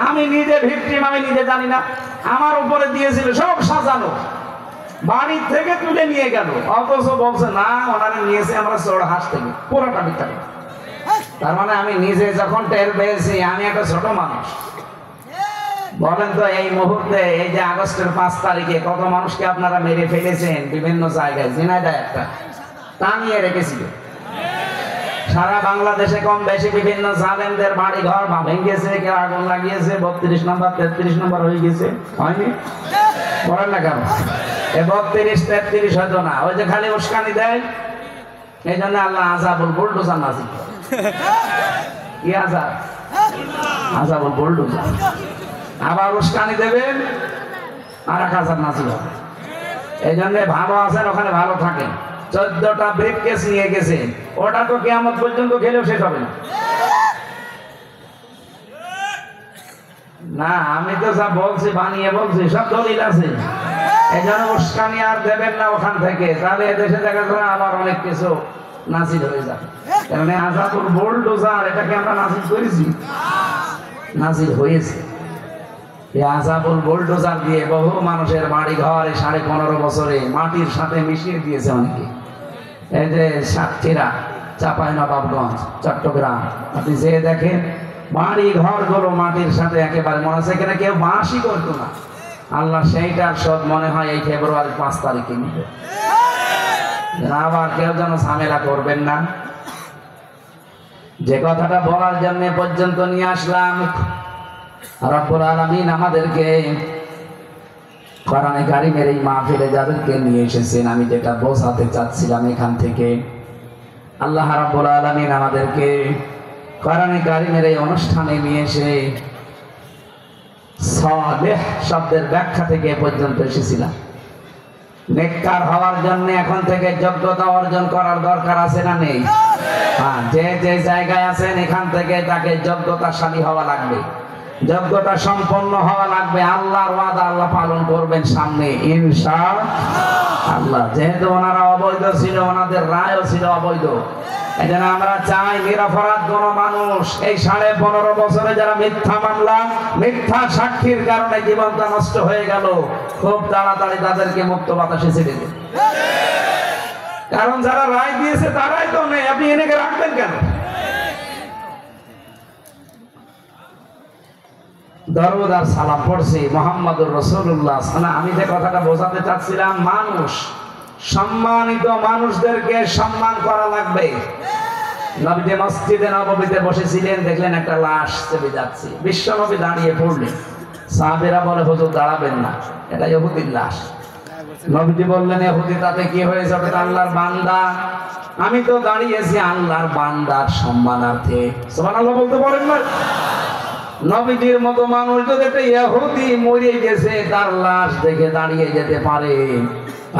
আমি নিজে ভিকটিম, আমি নিজে জানি না, আমার উপরে দিয়েছিল, সব সাজানো। বাড়ি থেকে তুলে নিয়ে গেল, অথচ বলছে না ওনারা নিয়েছে আমরা চোর হাঁস থেকে। পুরোটা মিথ্যা। তার মানে আমি নিজে যখন টের পেয়েছি আমি একটা ছোট মানুষ। বলেন তো এই মুহূর্তে, এই যে আগস্টের 5 তারিখে কত মানুষকে আপনারা মেরে ফেলেছেন বিভিন্ন জায়গায়। ঝিনাইদহ একটা টাঙিয়ে রেখেছিল। সারা বাংলাদেশে কম বেশি বিভিন্ন জালেমদের বাড়ি ঘর ভেঙেছে, কেউ আগুন লাগিয়েছে। 32 নম্বর 33 নম্বর হয়ে গেছে, হয়নি? বলেন না কেন? 32 33 হয়তো না, ওই যে খালি উস্কানি দেয়। এই জন্য আল্লাহ আযাবুল বুলডোজার নাজিল করে। কি আযাব? আযাবুল বুলডোজার। আবার উস্কানি দেবেন, আর 1000 নাজিল হবে। এই জন্য ভালো আছেন ওখানে ভালো থাকেন। 14টা ব্রিফকেস নিয়ে গেছে, ওটা তো কিয়ামত পর্যন্ত খেলেও শেষ হবে না। না, আমি তো যা বলছি বানিয়ে বলছি, সব দলিল আছে। এই জন্য উস্কানি আর দেবেন না ওখান থেকে, তাহলে এদেশে দেখা যায় আবার অনেক কিছু নাজিল হয়ে যাবে। কারণ আযাবুল বুলডোজার, এটাকে আমরা নাজিল করেছি, নাজিল হয়েছে। এই আযাবুল বুলডোজার দিয়ে বহু মানুষের বাড়ি ঘর 15.5 বছরে মাটির সাথে মিশিয়ে দিয়েছে অনেকে। এই যে সাতক্ষীরা, চাঁপাইনবাবগঞ্জ, চট্টগ্রাম, আপনি যে দেখেন বাড়ি ঘর গুলো মাটির সাথে একেবারে, মনে হচ্ছে এখানে কেউ বাসই করতো না। আল্লাহ সেইটার শোধ মনে হয় এই ফেব্রুয়ারি 5 তারিখে নিবে। আবার কেউ যেন ঝামেলা করবেন না। যে কথাটা বলার জন্য পর্যন্ত নিয়ে আসলাম, রব্বুল আলামিন আমাদেরকে কোরআনে কারীমের এই মাহফিলে যাদেরকে নিয়ে এসেছেন, আমি যেটা বোঝাতে চাচ্ছিলাম এখান থেকে, আল্লাহ রাব্বুল আলামিন আমাদেরকে কোরআনে কারীমের এই অনুষ্ঠানে নিয়ে এসে সালেহ শব্দের ব্যাখ্যা থেকে পর্যন্ত এসেছিলাম। নেককার হওয়ার জন্য এখন থেকে যোগ্যতা অর্জন করার দরকার আছে না নেই? হ্যাঁ, যে যে জায়গায় আছেন এখান থেকে তাকে যোগ্যতাশালী হওয়া লাগবে, যোগ্যতা সম্পন্ন হওয়া লাগবে। আল্লাহর ওয়াদা আল্লাহ পালন করবেন সামনে ইনশাআল্লাহ। যেহেতু ওনারা অবৈধ ছিল, ওনাদের রায়ও ছিল অবৈধ, এই জন্য আমরা চাই নিরপরাধ কোন মানুষ এই 15.5 বছরে যারা মিথ্যা মামলা, মিথ্যা সাক্ষীর কারণে জীবনটা নষ্ট হয়ে গেল, খুব তাড়াতাড়ি তাদেরকে মুক্ত বাতাসে ছেড়ে দিন। কারণ যারা রায় দিয়েছে তারাই তো নেই, আপনি এনেকে রাখবেন কেন? দরুদ আর সালাম পড়ছি মুহাম্মদুর রাসূলুল্লাহ। আমি যে কথাটা বোঝাতে চাচ্ছিলাম, মানুষ, সম্মানিত মানুষদেরকে সম্মান করা লাগবে। নবীজি মসজিদে নববীতে বসেছিলেন, দেখলেন একটা লাশ চেপে যাচ্ছে। বিশ্বনবী দাঁড়িয়ে পড়লেন। সাহাবীরা বলে, হুজুর দাঁড়াবেন না, এটা ইহুদির লাশ। নবীজি বললেন, ইহুদি তাতে কি হয়েছে, ওটা আল্লাহর বান্দা। আমি তো দাঁড়িয়েছি আল্লাহর বান্দার সম্মানার্থে। সুবহানাল্লাহ বলতে পারেন না? নবীজির মতো মানুষ যদি একটা ইহুদি মরে গেছে তার লাশ দেখে দাঁড়িয়ে যেতে পারে,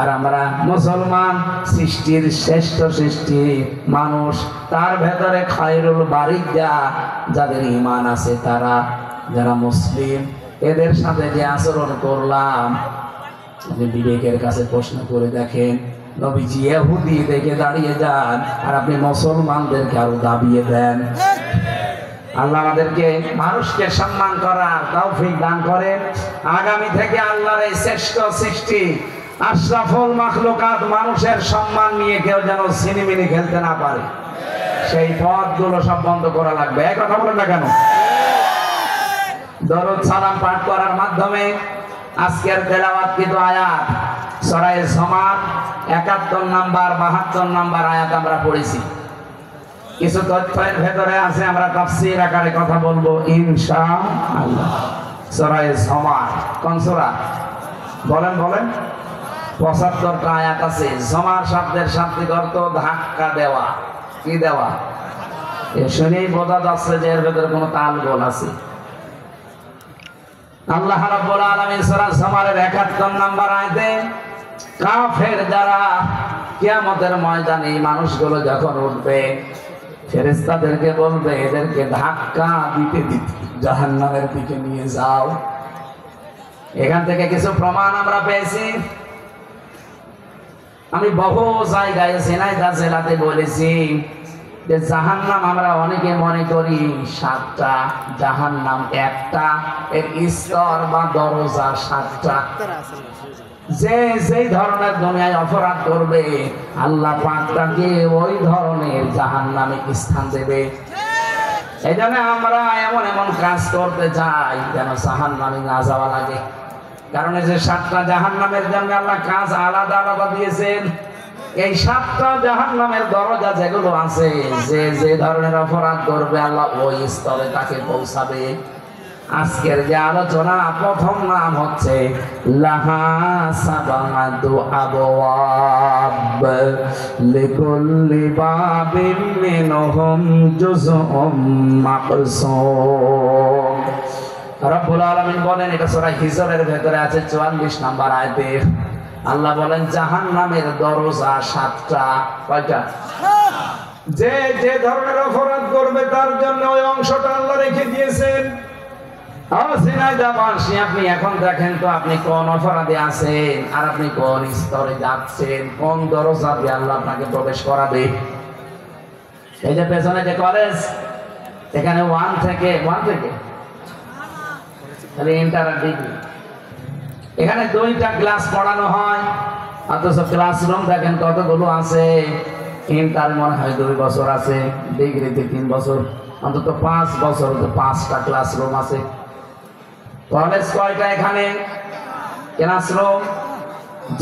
আর আমরা মুসলমান, সৃষ্টির শ্রেষ্ঠ সৃষ্টি মানুষ, তার ভেতরে খায়রুল বারিয়া, যাদের ঈমান আছে, তারা যারা মুসলিম, এদের সাথে যে আচরণ করলাম, আপনি বিবেকের কাছে প্রশ্ন করে দেখেন। নবীজি ইহুদি দেখে দাঁড়িয়ে যান, আর আপনি মুসলমানদেরকে আরো দাবিয়ে দেন। আল্লাহ আমাদেরকে মানুষকে সম্মান করার তৌফিক দান করেন। আগামী থেকে আল্লাহর এই শ্রেষ্ঠ সৃষ্টি আশরাফুল মাখলুকাত মানুষের সম্মান নিয়ে কেউ যেন সিনেমিনি খেলতে না পারে, সেই পথগুলো সব বন্ধ করা লাগবে। এই কথা বলেন না কেন? দরুদ সালাম পাঠ করার মাধ্যমে আজকের তেলাওয়াতকৃত আয়াত সূরা জুমার 71 নাম্বার 72 নাম্বার আয়াত আমরা পড়েছি। কিছু তথ্যের ভেতরে আছে, আমরা তাফসীর আকারে কথা বলবো ইনশাআল্লাহ। সূরা জুমার কোন সূরা বলেন? 75টা আয়াত আছে। জুমার শব্দের শাব্দিক অর্থ ধাক্কা দেওয়া। কি দেওয়া? এ শুনেই বোঝা যাচ্ছে যে এর ভেতরে কোনো তালগোল আছে। আল্লাহ রাব্বুল আলামিন সূরা জুমারের 71 নাম্বার আয়াতে কাফের যারা কিয়ামতের ময়দানে এই মানুষগুলো যখন উঠবে, ফেরেশতাদেরকে বলবে এদেরকে ধাক্কা দিতে দিতে জাহান্নামের দিকে নিয়ে যাও। এখান থেকে কিছু প্রমাণ আমরা পেয়েছি। আমি বহু জায়গায় ঝিনাইদহ জেলাতে বলেছি যে জাহান্নাম আমরা অনেকে মনে করি 7টা, জাহান্নাম একটা, এর স্তর বা দরজা 7টা। যে যেই ধরনের দুনিয়ায় অপরাধ করবে আল্লাহ পাক তাকে ওই ধরনের জাহান্নামে স্থান দেবে। এই জন্য আমরা এমন এমন কাজ করতে চাই যেন জাহান্নামে না যাওয়া লাগে। কারণ এই যে 7টা জাহান্নামের জন্য আল্লাহ কাজ আলাদা আলাদা দিয়েছেন। এই 7টা জাহান্নামের দরজা যেগুলো আছে, যে যে ধরনের অপরাধ করবে আল্লাহ ওই স্তরে তাকে পৌঁছাবে। আজকের যে আলোচনা, প্রথম নাম হচ্ছে লাহা সাবাতু আবওয়াব লিকুল্লি বাবিন মিনহুম জুজউম মাকসুম। রব্বুল আলামিন বলেন, এটা সূরা হিজরের ভেতরে আছে 44 নাম্বার আয়াতে। আল্লাহ বলেন জাহান্নামের দরজা 7টা। কয়টা? যে যে ধরনের অপরাধ করবে তার জন্য ওই অংশটা আল্লাহ রেখে দিয়েছেন। আপনি এখন দেখেন তো আপনি কোন অপরাধে আছেন, আর আপনি কোন স্তরে যাচ্ছেন, কোন দরজা দিয়ে আল্লাহ আপনাকে প্রবেশ করাবে। এই যে পেছনে যে কলেজ, এখানে 1 থেকে ইন্টার আর ডিগ্রি, এখানে 2টা ক্লাস পড়ানো হয়, অথচ ক্লাসরুম দেখেন কতগুলো আছে। ইন্টার মনে হয় 2 বছর আছে, ডিগ্রিতে 3 বছর, অন্তত 5 বছর, 5টা ক্লাসরুম আছে। কলেজ কয়টা? এখানে ক্লাসরুম।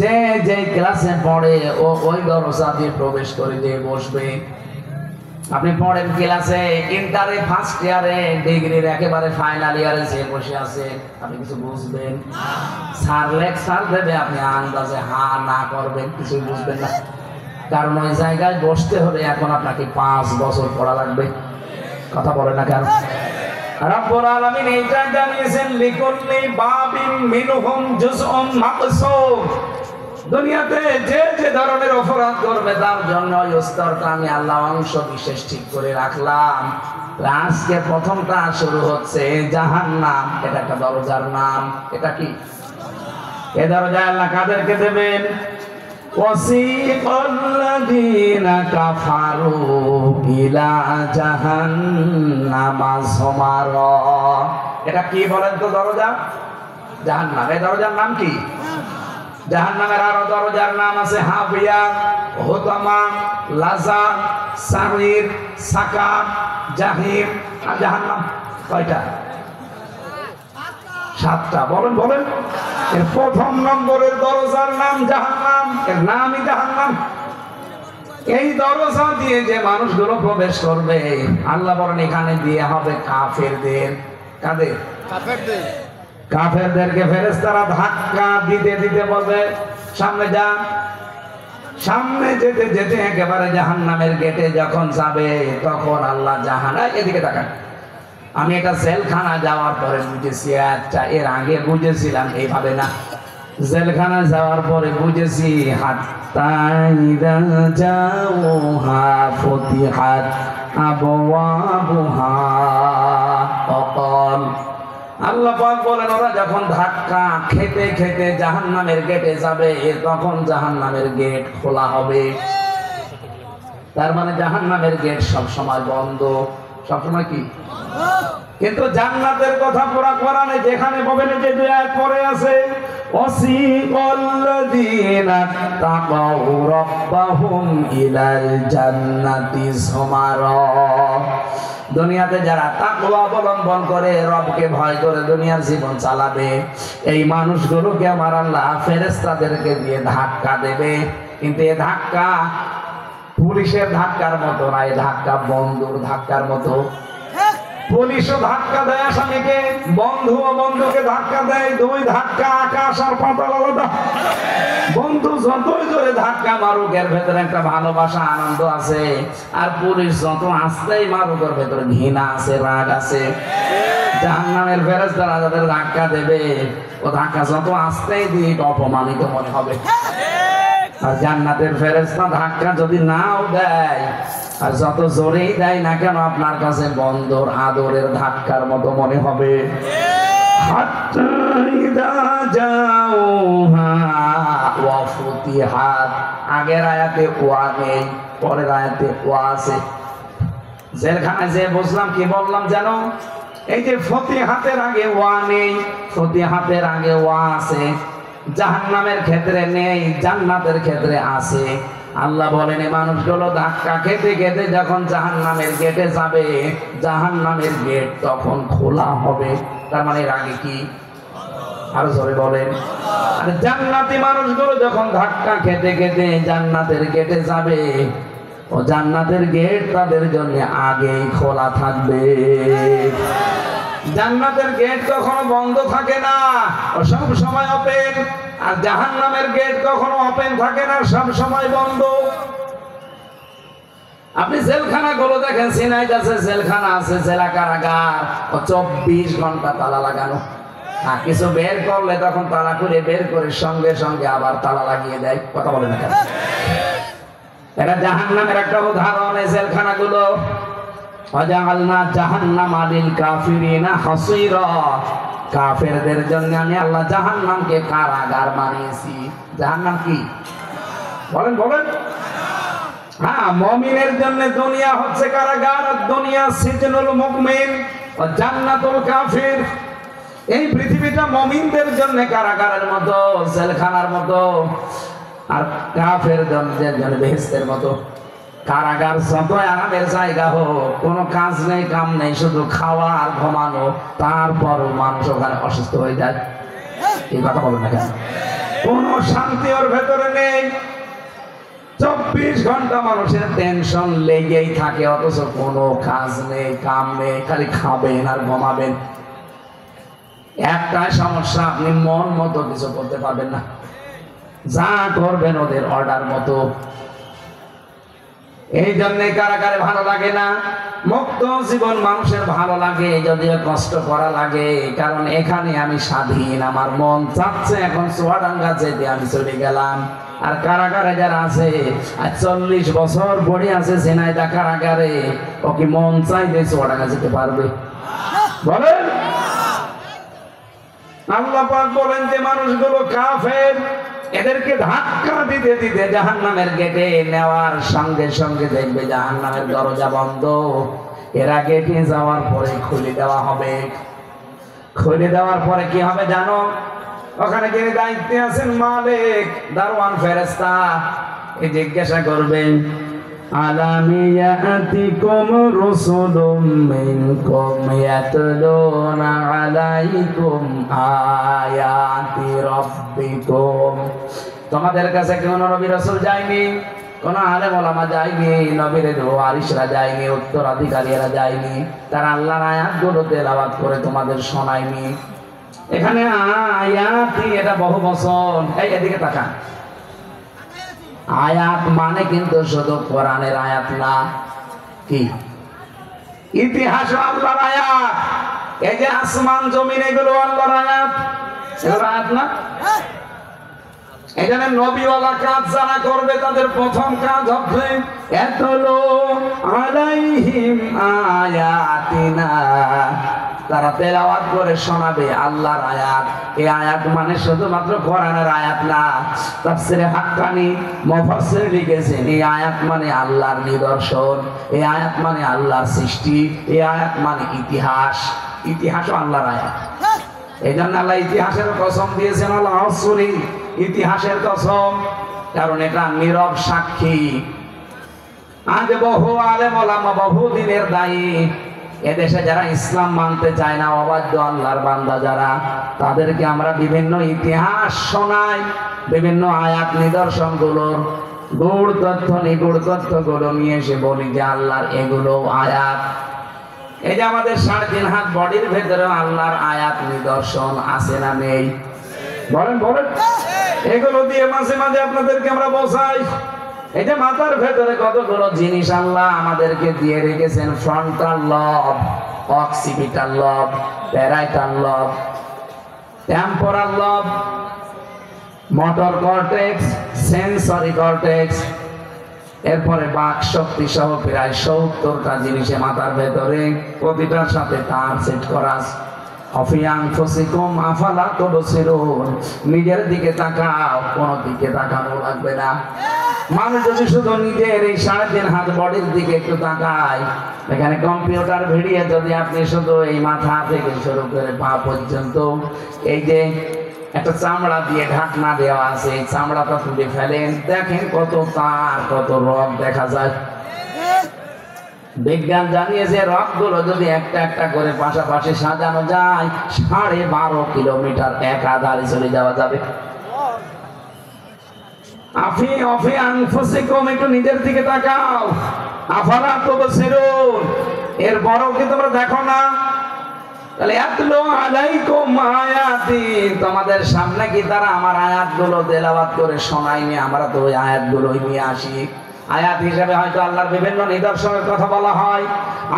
যে যে ক্লাসে পড়ে ও ওই দরজা দিয়ে প্রবেশ করে দিয়ে বসবে। আপনি পড়েন ক্লাসে, ইন্টারে ফার্স্ট ইয়ারে, ডিগ্রির একেবারে ফাইনাল ইয়ারে যে বসে আছে, আপনি কিছু বুঝবেন? স্যার লেকচার দেবে, আপনি আন্দাজে হা না করবেন, কিছু বুঝবেন না। কারণ ওই জায়গায় বসতে হলে এখন আপনাকে 5 বছর পড়া লাগবে। কথা বলে না কেন? রব্বুল আলামিন এইটা জানিয়েছেন লিকুল্লি বাবিন মিনহুম জুজউম মাকসুম। দুনিয়াতে যে যে ধরনের অপরাধ করবে তার জন্য ওই স্তরটা আমি আল্লাহ অংশ বিশেষ ঠিক করে রাখলাম। আজকে প্রথমটা শুরু হচ্ছে জাহান্নাম। এটা একটা দরজার নাম। এটা কি? এ দরজায় আল্লাহ কাদেরকে দেবেন? ওয়াসিকাল্লাযীনা কাফারু ইলা জাহান্নামা যুমারা। এটা কি বলেন তো? দরজা জাহান্নাম। এই দরজার নাম কি? জাহান্নামের আরো দরজার নাম আছে হাবিয়া, হুতামা, লাযা, সারির, সাকার, জাহিম। আর জাহান্নাম কয়টা? 7টা। বলেন। এর প্রথম নম্বরের দরজার নাম জাহান্নাম, এর নামই জাহান্নাম। এই দরজা দিয়ে যে মানুষগুলো প্রবেশ করবে আল্লাহ বলেন এখানে দিয়ে হবে কাফেরদের। কাদের?
কাফেরদের।
কাফেরদেরকে ফেরেশতারা ধাক্কা দিতে দিতে বলবে সামনে যা। সামনে যেতে যেতে একেবারে জাহান্নামের গেটে যখন যাবে তখন আল্লাহ জাহান্নাম, এদিকে তাকান, আমি এটা জেলখানা যাওয়ার পরে বুঝেছি, আচ্ছা এর আগে বুঝেছিলাম এইভাবে না, জেলখানা যাওয়ার পরে বুঝেছি হাত্তা ইযা জাউহা ফুতিহাত আবওয়াবুহা ওয়াকাল। আল্লাহ পাক বলেন ওরা যখন ধাক্কা খেতে খেতে জাহান্নামের গেটে যাবে তখন জাহান্নামের গেট খোলা হবে। তার মানে জাহান্নামের গেট সব সময় বন্ধ। সব সময় কি? কিন্তু জান্নাতের কথা পুরা কোরআনে যেখানে পাবেন যে দুই আয়াত পরে আছে, ওয়াসিকাল্লাযীনা তাকাউ রাব্বাহুম ইলাল জান্নাতি যুমারা। দুনিয়াতে যারা তাকওয়া অবলম্বন করে, রবকে ভয় করে দুনিয়ার জীবন চালাবে, এই মানুষগুলোকে আমার আল্লাহ ফেরেশতাদেরকে দিয়ে ধাক্কা দেবে। কিন্তু এই ধাক্কা পুলিশের ধাক্কার মতো না, এই ধাক্কা বন্ধুর ধাক্কার মতো। পুলিশও ধাক্কা দেয় আসামিকে, বন্ধুও বন্ধুকে ধাক্কা দেয়, দুই ধাক্কা আকাশ আর পাতাল আলাদা। বন্ধু যতই জোরে ধাক্কা মারুক এর ভেতরে একটা ভালোবাসা আনন্দ আছে, আর পুলিশ যত আস্তেই মারুক এর ভেতরে ঘৃণা আছে, রাগ আছে। জাহান্নামের ফেরেশতারা যাদের ধাক্কা দেবে ও ধাক্কা যত আস্তেই দিয়ে অপমানিত মনে হবে। আর জান্নাতের ফেরেশতা ধাক্কা যদি নাও দেয় আর যত জোরেই দেয় না কেন আপনার কাছে বন্ধুর আদরের ধাক্কার মতো মনে হবে। হাত্তা ইযা জাউহা ওয়া ফুতিহাত। আগের আয়াতে ওয়া নেই, পরের আয়াতে ওয়া আছে। জেলখানায় যে বুঝলাম কি বললাম জানো, এই যে ফতিহাতের আগে ওয়া নেই, ফতিহাতের আগে ওয়া আছে। জাহান্নামের ক্ষেত্রে নেই, জান্নাতের ক্ষেত্রে আছে। আল্লাহ বলেন এই মানুষগুলো ধাক্কা খেতে খেতে যখন জাহান্নামের গেটে যাবে, জাহান্নামের গেট তখন খোলা হবে। তার মানে এর আগে কি? আরো জোরে বলেন। আর জান্নাতি মানুষগুলো যখন ধাক্কা খেতে খেতে জান্নাতের গেটে যাবে, ও জান্নাতের গেট তাদের জন্য আগেই খোলা থাকবে। জান্নাতের গেট কখনো বন্ধ থাকে না, ও সব সময় ওপেন। আর জাহান্নামের গেট কখনো ওপেন থাকে না, সব সময় বন্ধ। আপনি জেলখানা গুলো দেখেন, সিনাই আছে জেলখানা আছে, জেলা কারাগার, ও 24 ঘন্টা তালা লাগানো। আর কিছু বের করলে তখন তালা করে বের করে সঙ্গে সঙ্গে আবার তালা লাগিয়ে দেয়। কথা বলে না কেন? এটা জাহান্নামের একটা উদাহরণ। এই জেলখানা গুলো ওয়াজআলনা জাহান্নামা লিল কাফিরিনা হাসীরা। কাফেরদের জন্য আমি আল্লাহ জাহান্নামকে কারাগার বানিয়েছি। জাহান্নাম কি? বলেন বলেন। হ্যাঁ, মুমিনের জন্য দুনিয়া হচ্ছে কারাগার, আর দুনিয়া সিজনুল মুমিন ও জান্নাতুল কাফির। এই পৃথিবীটা মুমিনদের জন্য কারাগারের মতো, জেলখানার মতো, আর কাফেরদের জন্য বেহেশতের মতো। কারাগার যত আরামের জায়গা হোক, কোনো কাজ নেই কাম নেই, শুধু খাওয়া আর ঘুমানো, তারপরও মানুষ ওখানে অসুস্থ হয়ে যায়। এই কথা বলেন না কেন? কোনো শান্তি ওর ভেতরে নেই। 24 ঘন্টা মানুষের টেনশন লেগেই থাকে, অথচ কোনো কাজ নেই কাম নেই, খালি খাবেন আর ঘুমাবেন। একটাই সমস্যা, আপনি মন মতো কিছু করতে পারবেন না, যা করবেন ওদের অর্ডার মতো। এই জন্য কারাগারে ভালো লাগে না। মুক্ত জীবন মানুষের ভালো লাগে, যদিও কষ্ট করা লাগে, কারণ এখানে আমি স্বাধীন, আমার মন চাচ্ছে এখন চুয়াডাঙ্গা যেতে, আমি চলে গেলাম। আর কারাগারে যারা আছে, আর 40 বছর পড়ে আছে ঝিনাইদহ কারাগারে, ও কি মন চাইলে চুয়াডাঙ্গা যেতে পারবে? বলেন। আল্লাহ পাক বলেন যে মানুষগুলো কাফের, এদেরকে ধাক্কা দিতে দিতে জাহান্নামের গেটে নেওয়ার সঙ্গে সঙ্গে দেখবে জাহান্নামের দরজা বন্ধ। এরা গেটে যাওয়ার পরে খুলে দেওয়া হবে। খুলে দেওয়ার পরে কি হবে জানো? ওখানে যিনি দায়িত্বে আছেন মালিক, দারওয়ান ফেরেশতা, এই জিজ্ঞাসা করবেন, আলাম ইয়াতিকুম রুসুলুম মিনকুম ইয়াতলুনা আলাইকুম আয়াতি রাব্বিকুম। তোমাদের কাছে কোন নবী রাসূল যায়নি? কোন আলেম ওলামা যায়নি, নবীর ওয়ারিসরা যায়নি, উত্তরাধিকারীরা যায়নি, তারা আল্লাহর আয়াতগুলো তেলাওয়াত করে তোমাদের শোনায়নি। এখানে আয়াতই এটা বহু বচন। এই এদিকে তাকান, আয়াত মানে কিন্তু শুধু কোরআনের আয়াত না, কি ইতিহাস আল্লাহর আয়াত। এই যে আসমান জমিন এগুলো আল্লাহর আয়াত, এগুলো আয়াত না? এখানে নবীওয়ালা কাজ যারা করবে তাদের প্রথম কাজ হবে ইয়াতলু আলাইহিম আয়াতিনা, তারা তেলাওয়াত করে শোনাবে আল্লাহর আয়াত। এই আয়াত মানে শুধুমাত্র কোরআনের আয়াত না। তাফসীরে হাক্কানি মুফাসসির লিখেছেন এই আয়াত মানে আল্লাহর নিদর্শন, এই আয়াত মানে আল্লাহর সৃষ্টি, এই আয়াত মানে ইতিহাস। ইতিহাসও আল্লাহর আয়াত। এই জন্য আল্লাহ ইতিহাসের কসম দিয়েছেন, আল্লাহ আসরি, ইতিহাসের কসম, কারণ এটা নীরব সাক্ষী। আজ বহু আলেম ওলামা বহু দিনের দায়ী এদেশে যারা ইসলাম মানতে চায় না, অবাধ্য আল্লাহর বান্দা যারা, তাদেরকে আমরা বিভিন্ন ইতিহাস শোনাই, বিভিন্ন আয়াত নিদর্শনগুলোর গূঢ় তথ্য নিগূঢ় তথ্যগুলো নিয়ে এসে বলি যে আল্লাহর এগুলো আয়াত। এই যে আমাদের 3.5 হাত বডির ভেতরে আল্লাহর আয়াত নিদর্শন আছে না নেই? বলেন বলেন। এগুলো দিয়ে মাঝে মাঝে আপনাদেরকে আমরা বোঝাই। এই যে মাথার ভেতরে কতগুলো জিনিস আল্লাহ আমাদেরকে দিয়ে রেখেছেন, ফ্রন্টাল লব, অক্সিপিটাল লব, প্যারাইটাল লব, টেম্পোরাল লব, মোটর কর্টেক্স, সেন্সরি কর্টেক্স, এরপরে বাক শক্তি সহ প্রায় 70টা জিনিসে মাথার ভেতরে, প্রতিটার সাথে তার সেট করা। নিজের দিকে তাকাও, কোন দিকে তাকানো লাগবে না। মানুষ যদি শুধু নিজের এই 3.5 হাত বডির দিকে একটু তাকায়, এখানে কম্পিউটার ভিডিও যদি আপনি শুধু এই মাথা থেকে শুরু করে পা পর্যন্ত এই যে একটা চামড়া দিয়ে ঢাকনা দেওয়া আছে, এই চামড়াটা তুলে ফেলেন, দেখেন কত তার, কত রক দেখা যায়। বিজ্ঞান জানিয়েছে রকগুলো যদি একটা একটা করে পাশাপাশি সাজানো যায়, 12.5 কিলোমিটার এক আধারে চলে যাওয়া যাবে। একটু নিজের দিকে তাকাও, আফালা তুবসিরুন, এর বড় কি তোমরা দেখো না? তাহলে ইয়াতলু আলাইকুম আয়াতি, তোমাদের সামনে কি তারা আমার আয়াতগুলো তেলাওয়াত করে শোনায়নি? আমরা তো ওই আয়াতগুলোই নিয়ে আসি। আয়াত হিসাবে হয়তো আল্লাহর বিভিন্ন নিদর্শনের কথা বলা হয়,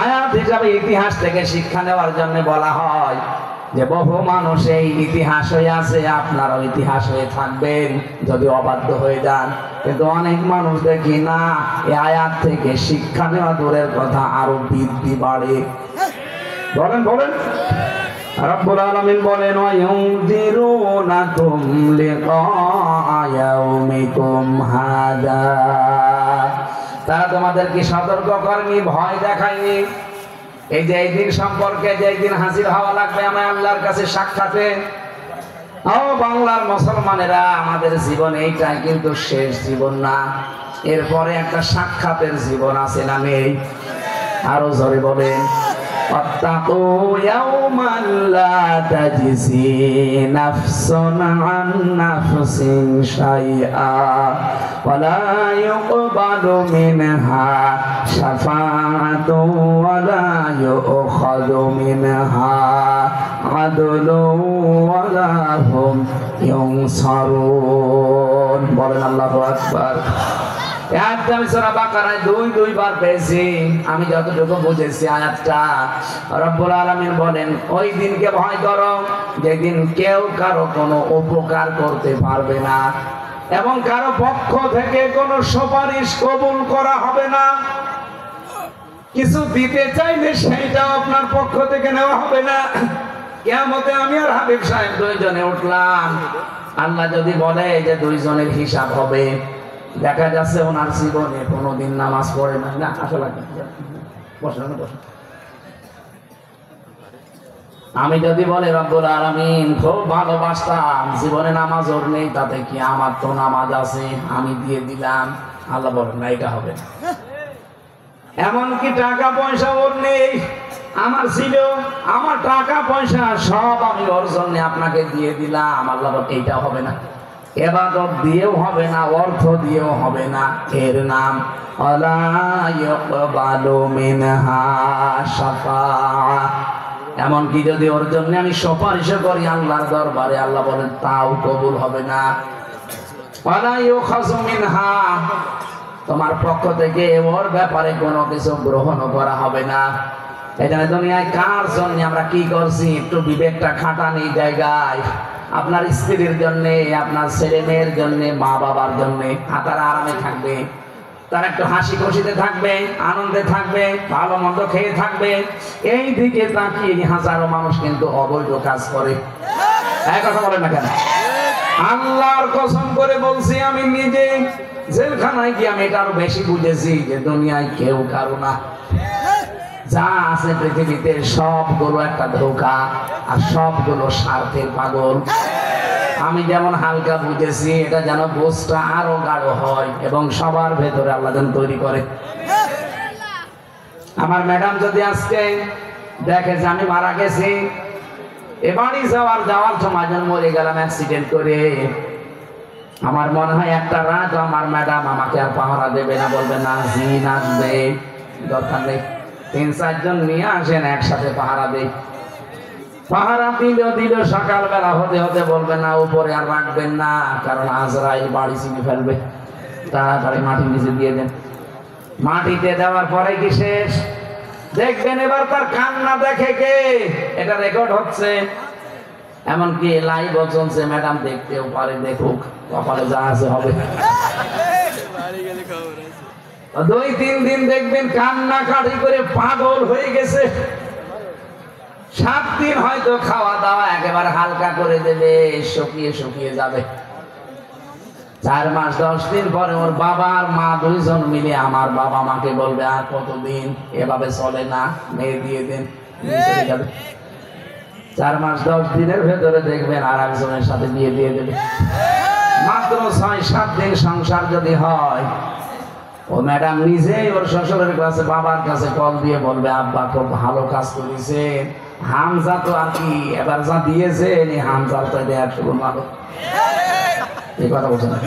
আয়াত হিসাবে ইতিহাস থেকে শিক্ষা নেওয়ার জন্য বলা হয় যে বহু মানুষ এই ইতিহাস হয়ে আছে, আপনারাও ইতিহাস হয়ে থাকবেন যদি অবাধ্য হয়ে যান। কিন্তু অনেক মানুষ দেখি না, এই আয়াত থেকে শিক্ষা নেওয়া দূরের কথা আরো বৃদ্ধি বাড়ে। বলেন বলেন। রব্বুল আলামিন বলেন ওয়ায়ুনযিরুনাকুম লিকা ইয়াউমিকুম হাযা, তারা তোমাদেরকে সতর্ক করেনি, ভয় দেখায়নি। এই যে এই দিন সম্পর্কে, যে একদিন হাজির হওয়া লাগবে আমার আল্লাহর কাছে সাক্ষাতে। ও বাংলার মুসলমানেরা, আমাদের জীবন এইটাই কিন্তু শেষ জীবন না, এরপরে একটা সাক্ষাতের জীবন আছে না নেই? আরো জোরে বলেন। واتقوا يوما لا تجزي نفس عن نفس شيئا ولا يقبل منها شفاعة ولا يؤخذ منها عدل ولا هم ينصرون। বলেন আল্লাহু আকবার। আমি সূরা বাকারায় 2বার পেয়েছি, আমি যতটুকু বুঝেছি আয়াতটা। রব্বুল আলামিন বলেন ওই দিনকে ভয় করো যেদিন কেউ কারো কোনো উপকার করতে পারবে না এবং কারো পক্ষ থেকে কোনো সুপারিশ কবুল করা হবে না। কিছু দিতে চাইলে সেইটাও আপনার পক্ষ থেকে নেওয়া হবে না। কিয়ামতে আমি আর হাবিব সাহেব 2 জনে উঠলাম, আল্লাহ যদি বলে যে 2 জনের হিসাব হবে, দেখা যাচ্ছে ওনার জীবনে কোনোদিন নামাজ পড়ে না। আসলে আমি যদি বলে রব্বুল আলামিন খুব ভালোবাসতাম, জীবনে নামাজ ওর নেই, তাতে কি আমার তো নামাজ আছে, আমি দিয়ে দিলাম। আল্লাহ বলেন না, এটা হবে না। এমনকি টাকা পয়সা ওর নেই, আমার ছিল, আমার টাকা পয়সা সব আমি ওর জন্য আপনাকে দিয়ে দিলাম। আল্লাহ বলেন এইটা হবে না। ইবাদত দিয়েও হবে না, অর্থ দিয়েও হবে না, এর নাম ওয়ালা ইয়াকবালু মিনহা শাফাআহ। এমনকি যদি ওর জন্য আমি সুপারিশ করি আল্লাহর দরবারে, আল্লাহ বলেন তাও কবুল হবে না। ওয়ালা ইউখাযু মিনহা, তোমার পক্ষ থেকে ওর ব্যাপারে কোনো কিছু গ্রহণ করা হবে না। এখানে দুনিয়ায় কার জন্য আমরা কি করছি একটু বিবেকটা খাটানি জায়গায়। আপনার স্ত্রীর জন্য, আপনার ছেলে মেয়ের জন্য, মা বাবার জন্য, তারা আরামে থাকবে, তারা একটু হাসি খুশিতে থাকবে, আনন্দে থাকবে, ভালো মন্দ খেয়ে থাকবে, এই দিকে তাকিয়ে হাজারো মানুষ কিন্তু অবৈধ কাজ করে। এক কথা বলেন না কেন? আল্লাহর কসম করে বলছি, আমি নিজে জেলখানায় গিয়ে আমি এটা আরো বেশি বুঝেছি যে দুনিয়ায় কেউ কারো না। যা আছে পৃথিবীতে সবগুলো একটা ধোঁকা, আর সবগুলো স্বার্থের পাগল। আমি যেমন হালকা বুঝেছি, এটা যেন বোঝটা আরো গাঢ় হয় এবং সবার ভেতরে আল্লাহ যেন তৈরি করে। আমার ম্যাডাম যদি আজকে দেখে যে আমি মারা গেছি, এ বাড়ি যাওয়ার সময় যেন মরে গেলাম অ্যাক্সিডেন্ট করে, আমার মনে হয় একটা রাত আমার ম্যাডাম আমাকে আর পাহারা দেবে না, বলবে না জিন আসবে, দরকার নেই, 3-4 জন নিয়ে আসেন একসাথে পাহারা দেই। পাহারা দিল সকালবেলা হতে হতে বলবে না উপরে আর রাখবেন না, কারণ আজরাইল বাড়ি চিনে ফেলবে, তাড়াতাড়ি মাটির নিচে দিয়ে দেন। মাটিতে দেওয়ার পরে কি শেষ? দেখবেন এবার তার কান্না দেখে কে, এটা রেকর্ড হচ্ছে, এমনকি লাইভ চলছে, ম্যাডাম দেখতেও পারে, দেখুক, কপালে যা আছে হবে। 2-3 দিন দেখবেন কান্না কাটি করে পাগল হয়ে গেছে। 7 দিন হয়তো খাওয়া দাওয়া একেবারে হালকা করে দেবে, শুকিয়ে শুকিয়ে যাবে। 4 মাস 10 দিন পরে ওর বাবা আর মা দুইজন মিলে আমার বাবা মাকে বলবে আর কতদিন এভাবে চলে না, মেয়ে দিয়ে দেন, 4 মাস 10 দিনের ভেতরে দেখবেন আর একজনের সাথে বিয়ে দিয়ে দেবে। মাত্র 6-7 দিন সংসার যদি হয়, ও ম্যাডাম নিজেই ওর শ্বশুরের কাছে, বাবার কাছে কল দিয়ে বলবে আব্বা খুব ভালো কাজ করেছে, হামজা তো আর কি এবার যা দিয়েছে হামজার তো দেয়ার শুরু ভালো। এই কথা বলছে না,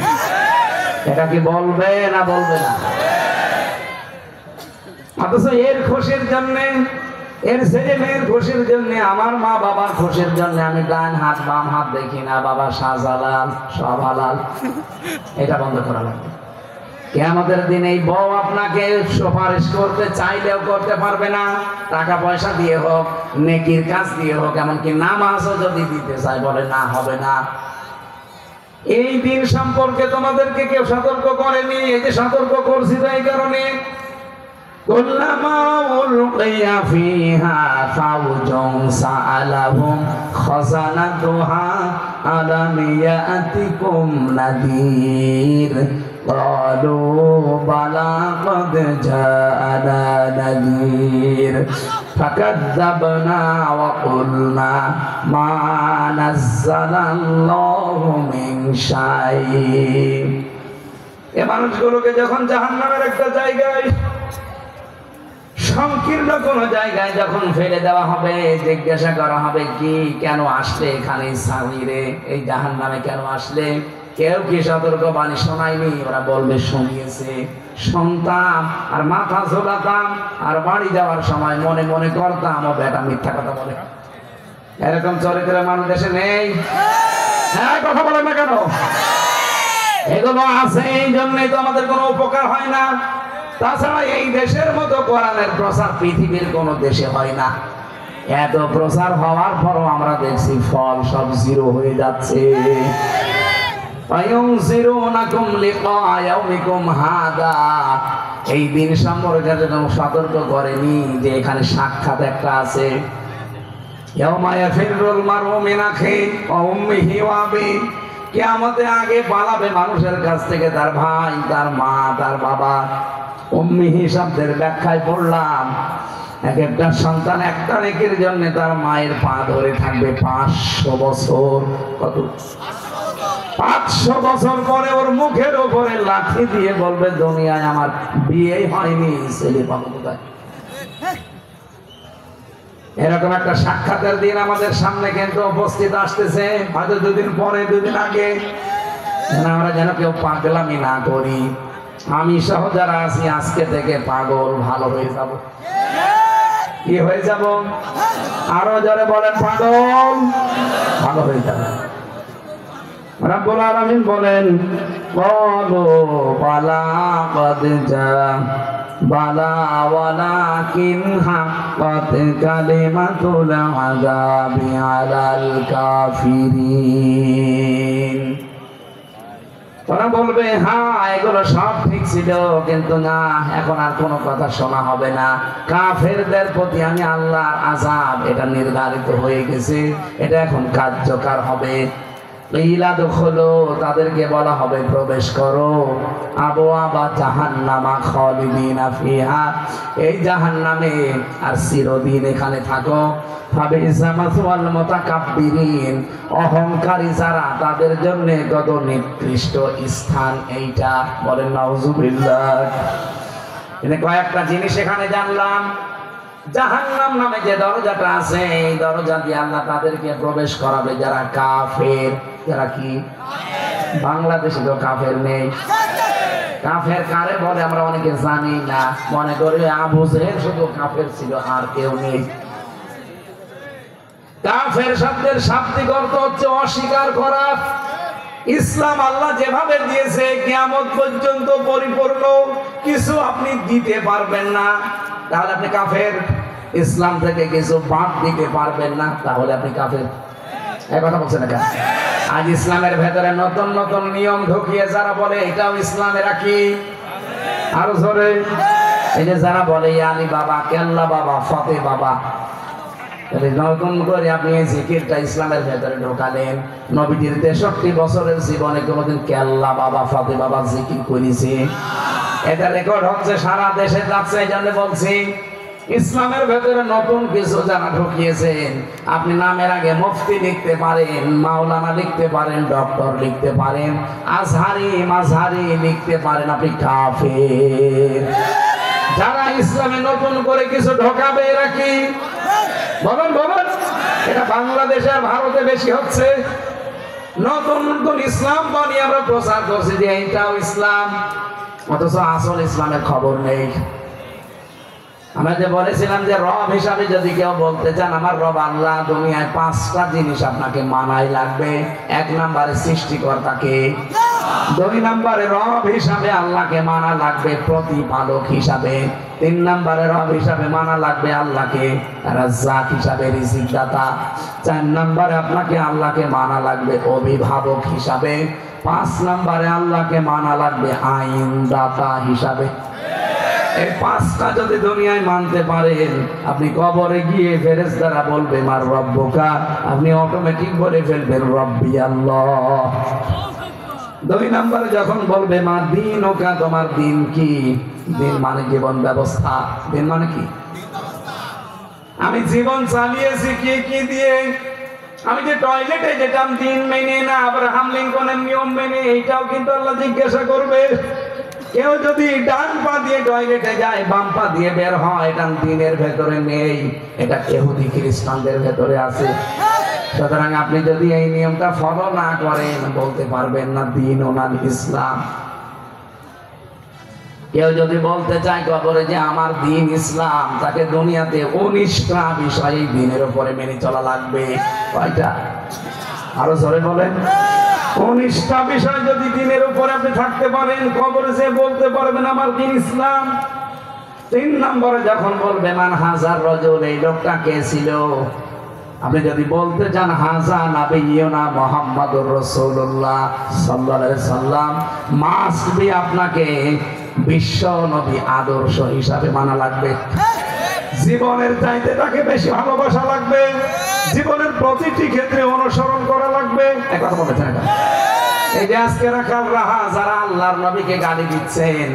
এটা কি বলবে না বলবে না? অথচ এর খুশির জন্য, এর ছেলে মেয়ের খুশির জন্য, আমার মা বাবার খুশির জন্য আমি ডান হাত বাম হাত দেখি না, বাবা শাহজালাল সব হালাল, এটা বন্ধ করা লাগবে। কিয়ামতের দিন এই বউ আপনাকে সুপারিশ করতে চাইলেও করতে পারবে না, টাকা পয়সা দিয়ে হোক, নেকির কাজ দিয়ে হোক, এমনকি নামাজও যদি দিতে চাই বলে না, হবে না। এই দিন সম্পর্কে তোমাদেরকে কেউ সতর্ক করেনি, এই যে সতর্ক করছি তো এই কারণে, কুল্লামা উলকিয়া ফিহা ফাওজুন সাআলাহুম খাযানাতুহা আলাম ইয়াতিকুম নাযীর ক্বালু বালা ক্বাদ জাআনা নাযীর ফাকাযযাবনা ওয়া কুলনা মা নাযালাল্লাহু মিন শাই'ইন। এই মানুষগুলোকে যখন জাহান্নামের একটা জায়গায়, সংকীর্ণ কোন জায়গায় যখন ফেলে দেওয়া হবে, জিজ্ঞাসা করা হবে কি কেন আসলে এখানে, সামিরে এই জাহান্নামে কেন আসলে, কেউ কি সতর্ক বাণী শোনায়নি? ওরা বলবে শুনিয়েছে, শুনতাম আর মাথা ঝোলাতাম আর বাড়ি যাওয়ার সময় মনে মনে করতাম ও বেটা মিথ্যা কথা বলে। এরকম চরিত্রের মানুষ দেশে নেই? হ্যাঁ, কথা বলেন না কেন? এগুলো আছে, এই জন্যই তো আমাদের কোনো উপকার হয় না। তাছাড়া এই দেশের মতো কোরআনের প্রচার পৃথিবীর কোন দেশে হয় না। এত প্রচার হওয়ার পরও আমরা দেখছি ফল সব জিরো হয়ে যাচ্ছে। এই দিন সম্পর্কে সতর্ক করেনি যে এখানে সাক্ষাৎ একটা আছে, কিয়ামতের আগে পালাবে মানুষের কাছ থেকে তার ভাই, তার মা, তার বাবা। উম্মিহি শব্দের ব্যাখ্যায় পড়লাম, এক একটা সন্তান একটা নেকির জন্য তার মায়ের পা ধরে থাকবে 500 বছর। কত? 500 বছর পরে ওর মুখের উপরে লাঠি দিয়ে বলবে দুনিয়ায় আমার বিয়ে হয়নি, ছেলে পাবো কোথায়? এরকম একটা সাক্ষাতের দিন আমাদের সামনে কিন্তু উপস্থিত আসতেছে, হয়তো 2 দিন পরে, 2 দিন আগে। আমরা যেন কেউ পাগলামি না করি। আমি সহ যারা আছি আজকে থেকে পাগল ভালো হয়ে যাব। কি হয়ে যাব? আরো যারা বলেন পাগল ভালো হয়ে যাবে। রব্বুল আলামিন বলেন ক্বালু বালা ক্বাদ জা বালা ওয়ালাকিন হাক্কাত কালিমাতুল আযাবি আলাল কাফিরিন। ওরা বলবে হ্যাঁ এগুলো সব ঠিক ছিল, কিন্তু না, এখন আর কোনো কথা শোনা হবে না। কাফেরদের প্রতি আমি আল্লাহর আযাব এটা নির্ধারিত হয়ে গেছে, এটা এখন কার্যকর হবে। তাদেরকে বলা হবে প্রবেশ করো আবওয়াবা জাহান্নামা খালিদিনা ফিহা, এই জাহান্নামে আর চিরদিন এখানে থাকো। ফাবিসা মাসওয়াল মুতাকাব্বিরিন, অহংকারী যারা তাদের জন্য কত নিকৃষ্ট স্থান এইটা। বলেন নাউজুবিল্লাহ। এখানে কয়েকটা জিনিস এখানে জানলাম। জাহান্নাম নামে যে দরজাটা আছে, এই দরজা দিয়ে আল্লাহ তাদেরকে প্রবেশ করাবে যারা কাফের। যারা কি? বাংলাদেশে তো কাফের নেই। কাফের কারে বলে আমরা অনেকে জানি না, মনে করি আবু জেহেল শুধু কাফের ছিল আর কেউ নেই। কাফের শব্দের শাব্দিক অর্থ হচ্ছে অস্বীকার করা। ইসলাম আল্লাহ যেভাবে দিয়েছে কিয়ামত পর্যন্ত পরিপূর্ণ কিছু আপনি দিতে পারবেন না, তাহলে আপনি কাফের। ইসলাম থেকে কিছু বাদ দিতে পারবেন না, তাহলে আপনি কাফের। এই কথা বলছেন না কেন? আজ ইসলামের ভেতরে নতুন নতুন নিয়ম ঢুকিয়ে যারা বলে এটাও ইসলামে রাখি, আরো জোরে, এই যে যারা বলে ইয়ানি বাবা, কেল্লা বাবা, ফতে বাবা, নতুন করে আপনি এই জিকিরটা ইসলামের ভেতরে ঢোকালেন। নবীজির 63 বছরের জীবনে কোনোদিন কেল্লা বাবা, ফতে বাবা জিকির করেছে? এটা রেকর্ড হচ্ছে, সারা দেশে যাচ্ছে। এই জন্য বলছি ইসলামের ভেতরে নতুন কিছু যারা ঢুকিয়েছেন, আপনি নামের আগে মুফতি লিখতে পারেন, মাওলানা লিখতে পারেন, ডক্টর লিখতে পারেন, আজহারি মাঝহারি লিখতে পারেন, আপনি কাফের। যারা ইসলামে নতুন করে কিছু ঢোকাবে এরা কি? বলেন বলেন। এটা বাংলাদেশে আর ভারতে বেশি হচ্ছে। নতুন নতুন ইসলাম বানিয়ে আমরা প্রচার করছি যে এইটাও ইসলাম, অথচ আসল ইসলামের খবর নেই। আমরা যে বলেছিলাম যে রব হিসাবে যদি কেউ বলতে চান আমার রব আল্লাহ, দুনিয়ায় 5টা জিনিস আপনাকে মানাই লাগবে। 1 নম্বরে সৃষ্টিকর্তাকে, 2 নম্বরে রব হিসাবে আল্লাহকে মানা লাগবে প্রতিপালক হিসাবে, 3 নম্বরে রব হিসাবে মানা লাগবে আল্লাহকে রাজ্জাক হিসাবে রিজিক দাতা, 4 নম্বরে আপনাকে আল্লাহকে মানা লাগবে অভিভাবক হিসাবে, 5 নম্বরে আল্লাহকে মানা লাগবে আইন দাতা হিসাবে। এই 5টা যদি দুনিয়ায় মানতে পারেন, আপনি কবরে গিয়ে ফেরেশতারা বলবে মার রব্বুকা, আপনি অটোমেটিক বলে ফেলবেন রব্বি আল্লাহ। 2 নম্বরে যখন বলবে মা দীনুকা, তোমার দিন কি? দিন মানে জীবন ব্যবস্থা। দিন মানে কি? আমি জীবন চালিয়েছি কি কি দিয়ে? আমি যে টয়লেটে যেতাম দিন মেনে না, আব্রাহাম লিঙ্কনের নিয়ম মেনে, এইটাও কিন্তু আল্লাহ জিজ্ঞাসা করবে। কেউ যদি ডান পা দিয়ে টয়লেটে যায়, বাম পা দিয়ে বের হয়, এটা দিনের ভেতরে নেই, এটা ইহুদি খ্রিস্টানদের ভেতরে আছে। সুতরাং আপনি যদি এই নিয়মটা ফলো না করেন, বলতে পারবেন না দিন ও না ইসলাম। কেউ যদি বলতে চায় কবরে যে আমার দিন ইসলাম, তাকে দুনিয়াতে 19টা বিষয় এই দিনের উপরে মেনে চলা লাগবে। কয়টা? আরো জোরে বলেন। 19টা বিষয় যদি দিনের উপরে আপনি থাকতে পারেন, কবরে যে বলতে পারবেন আমার দিন ইসলাম। 3 নম্বরে যখন বলবে মান হাজার রজুল, এই লোকটা কে ছিল? আপনি যদি বলতে চান হাজা নাবিয়ুনা মুহাম্মাদুর রাসূলুল্লাহ সাল্লাল্লাহু আলাইহি সাল্লাম, মাস্ট বি আপনাকে বিশ্ব নবী আদর্শ হিসাবে মানা লাগবে। জীবনের চাইতে তাকে বেশি ভালোবাসা লাগবে, জীবনের প্রতিটি ক্ষেত্রে অনুসরণ করা লাগবে। কথা বলেছেন এটা? এই যে আজকে রাখাল রাহা যারা আল্লাহর নবীকে গালি দিচ্ছেন,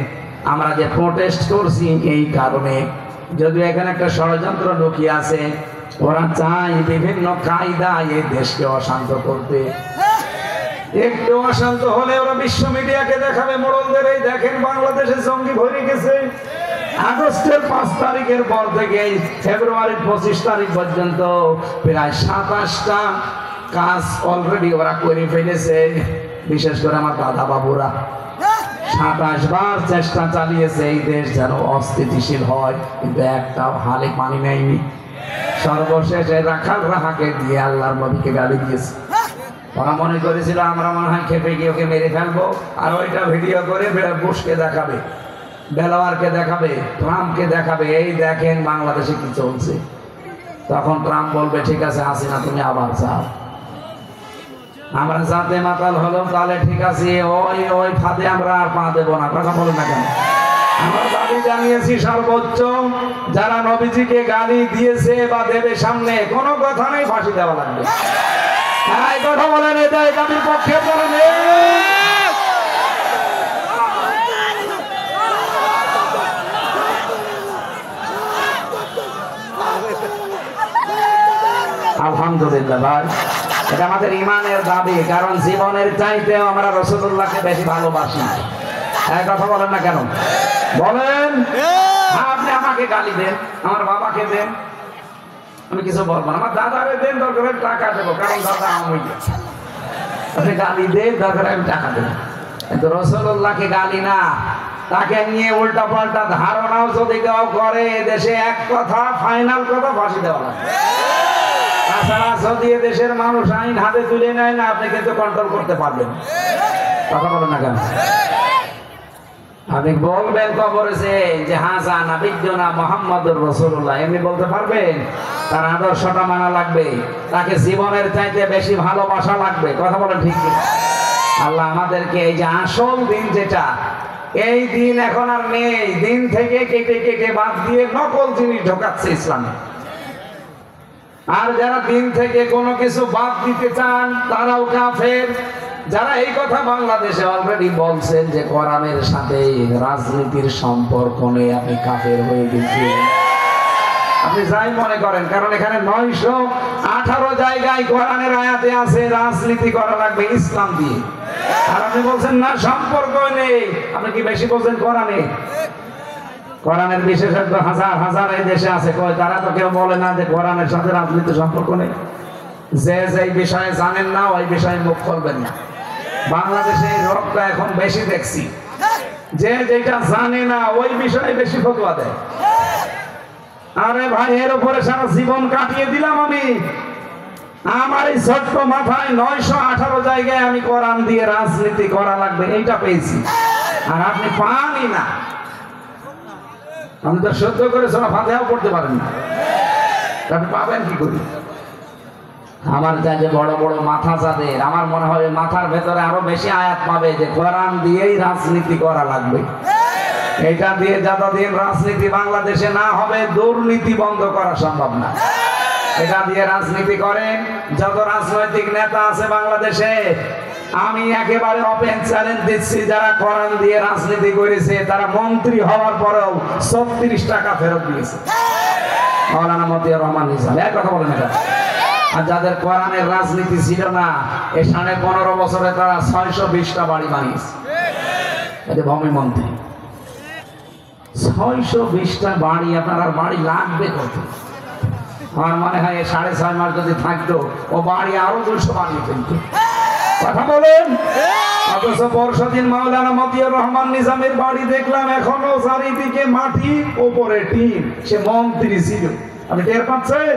আমরা যে প্রোটেস্ট করছি এই কারণে, যদিও এখানে একটা ষড়যন্ত্র লুকিয়ে আছে। ওরা চায় বিভিন্ন কায়দায় এই দেশকে অশান্ত করতে। একটু অশান্ত হলে ওরা বিশ্ব মিডিয়াকে দেখাবে মোড়লদের, এই দেখেন বাংলাদেশে জঙ্গি ভরে গেছে। আগস্টের 5 তারিখের পর থেকে ফেব্রুয়ারির 25 তারিখ পর্যন্ত প্রায় 27টা কাজ অলরেডি ওরা করে ফেলেছে। বিশেষ করে আমার দাদা বাবুরা 27 বার চেষ্টা চালিয়েছে এই দেশ যেন অস্থিতিশীল হয়, কিন্তু একটাও হালে পানি নেয়নি। সর্বশেষে রাখাল রাহাকে দিয়ে আল্লাহর নবীকে গালি দিয়েছে। ওরা মনে করেছিল আমরা মনে হয় খেপে গিয়ে ওকে মেরে ফেলবো, আর ওইটা ভিডিও করে বুশকে দেখাবে, বেলাওয়ারকে দেখাবে, ট্রাম্পকে দেখাবে, এই দেখেন বাংলাদেশে কি চলছে। তখন ট্রাম্প বলবে ঠিক আছে হাসিনা তুমি আবার যাও, আমরা যাতে মাতাল হলো তাহলে ঠিক আছে, ওই ওই ফাঁদে আমরা আর পা দেবো না। কথা বলেন না কেন? আমরা দাবি জানিয়েছি সর্বোচ্চ, যারা নবীজিকে গালি দিয়েছে বা দেবে সামনে, কোনো কথা নেই, ফাঁসি দেওয়া লাগবে। এই কথা বলেন, এটা এই দাবির পক্ষে বলেন। আলহামদুলিল্লাহ ভাই, এটা আমাদের ইমানের দাবি, কারণ জীবনের চাইতেও আমরা রাসূলুল্লাহকে বেশি ভালোবাসি। এই কথা বলেন না কেন? বলেন। আপনি আমাকে গালি দেন, আমার বাবাকে দেন, আমি কিছু বলবো না, আমার দাদারে দেন, দরকার টাকা দেবো, কারণ দাদা আমি। আপনি গালি দেন, দরকার আমি টাকা দেবো, কিন্তু রাসূলুল্লাহকে গালি না, তাকে নিয়ে উল্টা পাল্টা ধারণাও যদি কেউ করে, দেশে এক কথা ফাইনাল কথা, ফাঁসি দেওয়া লাগবে। তাছাড়া যদি দেশের মানুষ আইন হাতে তুলে নেয় না, আপনি কিন্তু কন্ট্রোল করতে পারবেন। কথা বলেন না কেন? আপনি বলবেন কবরে যে হাসান আবিদ্যনা মুহাম্মাদুর রাসূলুল্লাহ, এমনি বলতে পারবেন? তার আদর্শটা মানা লাগবে, তাকে জীবনের চাইতে বেশি ভালোবাসা লাগবে। কথা বলেন ঠিক কি? আল্লাহ আমাদেরকে এই যে আসল দিন যেটা, এই দিন এখন আর নেই, দিন থেকে কেটে কেটে বাদ দিয়ে নকল জিনিস ঢোকাচ্ছে ইসলামে। আর যারা দিন থেকে কোনো কিছু বাদ দিতে চান তারাও কাফের। যারা এই কথা বাংলাদেশে অলরেডি বলছেন যে কোরআনের সাথে রাজনীতির সম্পর্ক নেই, আপনি কাফের হয়ে গেছেন। আপনি যাই মনে করেন, কারণ এখানে 918 জায়গায় কোরআনের আয়াতে আছে রাজনীতি করা লাগবে ইসলাম দিয়ে, আর আপনি বলছেন না সম্পর্ক নেই। আপনি কি বেশি বলছেন কোরআনে? কোরআনের বিশেষজ্ঞ হাজার হাজার এই দেশে আছে, কই তারা তো কেউ বলে না যে কোরআনের সাথে রাজনীতির সম্পর্ক নেই। যে যেই বিষয়ে জানেন না ওই বিষয়ে মুখ খুলবেন না। বাংলাদেশে এই রোগটা এখন বেশি দেখছি, যে যেটা জানে না ওই বিষয়ে বেশি ফতোয়া দেয়। আরে ভাই, এর উপরে সারা জীবন কাটিয়ে দিলাম আমি, আমার এই ছোট্ট মাথায় 918 জায়গায় আমি কোরআন দিয়ে রাজনীতি করা লাগবে এইটা পেয়েছি, আর আপনি পানই না। আপনি তো সহ্য করে সোনা ফাতিহাও পড়তে পারেন না, আপনি পাবেন কি করি? আমার যা যে বড় বড় মাথা যাদের, আমার মনে হয় মাথার ভেতরে আরো বেশি আয়াত পাবে যে কোরআন দিয়েই রাজনীতি করা লাগবে। এটা দিয়ে যতদিন রাজনীতি বাংলাদেশে না হবে, দুর্নীতি বন্ধ করা সম্ভব না। এটা দিয়ে রাজনীতি করেন যত রাজনৈতিক নেতা আছে বাংলাদেশে, আমি একেবারে ওপেন চ্যালেঞ্জ দিচ্ছি, যারা কোরআন দিয়ে রাজনীতি করেছে তারা মন্ত্রী হওয়ার পরেও 36 টাকা ফেরত দিয়েছে। মাওলানা মতিয়ার রহমান নিজাম এক কথা বলেন এটা। আর যাদের কোরআনের রাজনীতি ছিল না, এই 15.5 বছরে তারা 620টা বাড়ি বানিয়েছে। এটা ভূমি মন্ত্রী 620টা বাড়ি, আপনার আর বাড়ি লাগবে কত? আমার মনে হয় 6.5 মাস যদি থাকতো ও বাড়ি আরো 200 বানিয়ে ফেলতো। কথা বলেন। অথচ বর্ষাদিন মাওলানা মতিয়ার রহমান নিজামের বাড়ি দেখলাম এখনো চারিদিকে মাটি, ওপরে টিন। সে মন্ত্রী ছিল, আপনি টের পাচ্ছেন?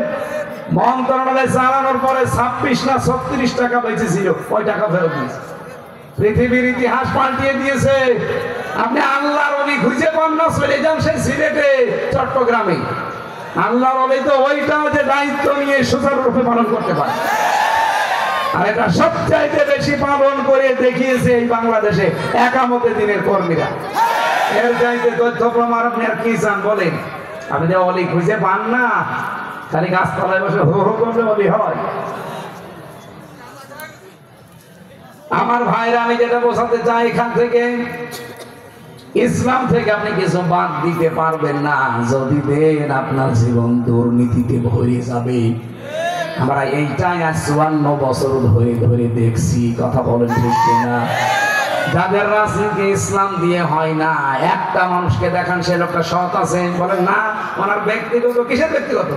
মন্ত্রণালয় চালানোর পরে 26 না 36 টাকা বেঁচেছিল, ওই টাকা ফেরত দিয়েছে। পৃথিবীর ইতিহাস পাল্টিয়ে দিয়েছে। আপনি আল্লাহর ওলি খুঁজে পান না, চলে যান সেই সিলেটে, চট্টগ্রামে। আল্লাহর ওলি তো ওইটাও যে দায়িত্ব নিয়ে সুচারুরূপে পালন করতে পারে, আর এটা সবচাইতে বেশি পালন করে দেখিয়েছে এই বাংলাদেশে একামতে দিনের কর্মীরা। এর চাইতে তথ্য প্রমাণ আপনি আর কি চান বলেন? আপনি যে ওলি খুঁজে পান না, খালি গাছতলায় বসে হো হো করলে ওলি হয়? আমার ভাইরা, আমি যেটা বোঝাতে চাই, এখান থেকে ইসলাম থেকে আপনি কিছু বাদ দিতে পারবেন না। যদি দেন, আপনার জীবন দুর্নীতিতে ভরে যাবে। আমরা এইটাই আজ 54 বছর ধরে ধরে দেখছি। কথা বলেন ঠিক না? যাদের রাজনীতি ইসলাম দিয়ে হয় না, একটা মানুষকে দেখান সে লোকটা সৎ আছে, বলেন না ওনার ব্যক্তিগত। কিসের ব্যক্তিগত?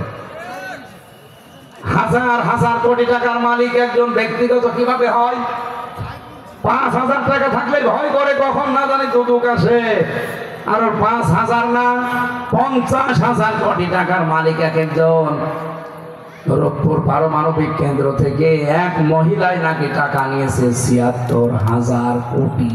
হাজার হাজার কোটি টাকার মালিক একজন ব্যক্তিগত কিভাবে হয়? 5,000 টাকা থাকলে ভয় করে কখন না জানি দুদুক আসে। আর 5,000 না 50,000 কোটি টাকার মালিক এক একজন। রূপপুর পারমাণবিক কেন্দ্র থেকে এক মহিলাই নাকি টাকা নিয়েছে 76,000 কোটি।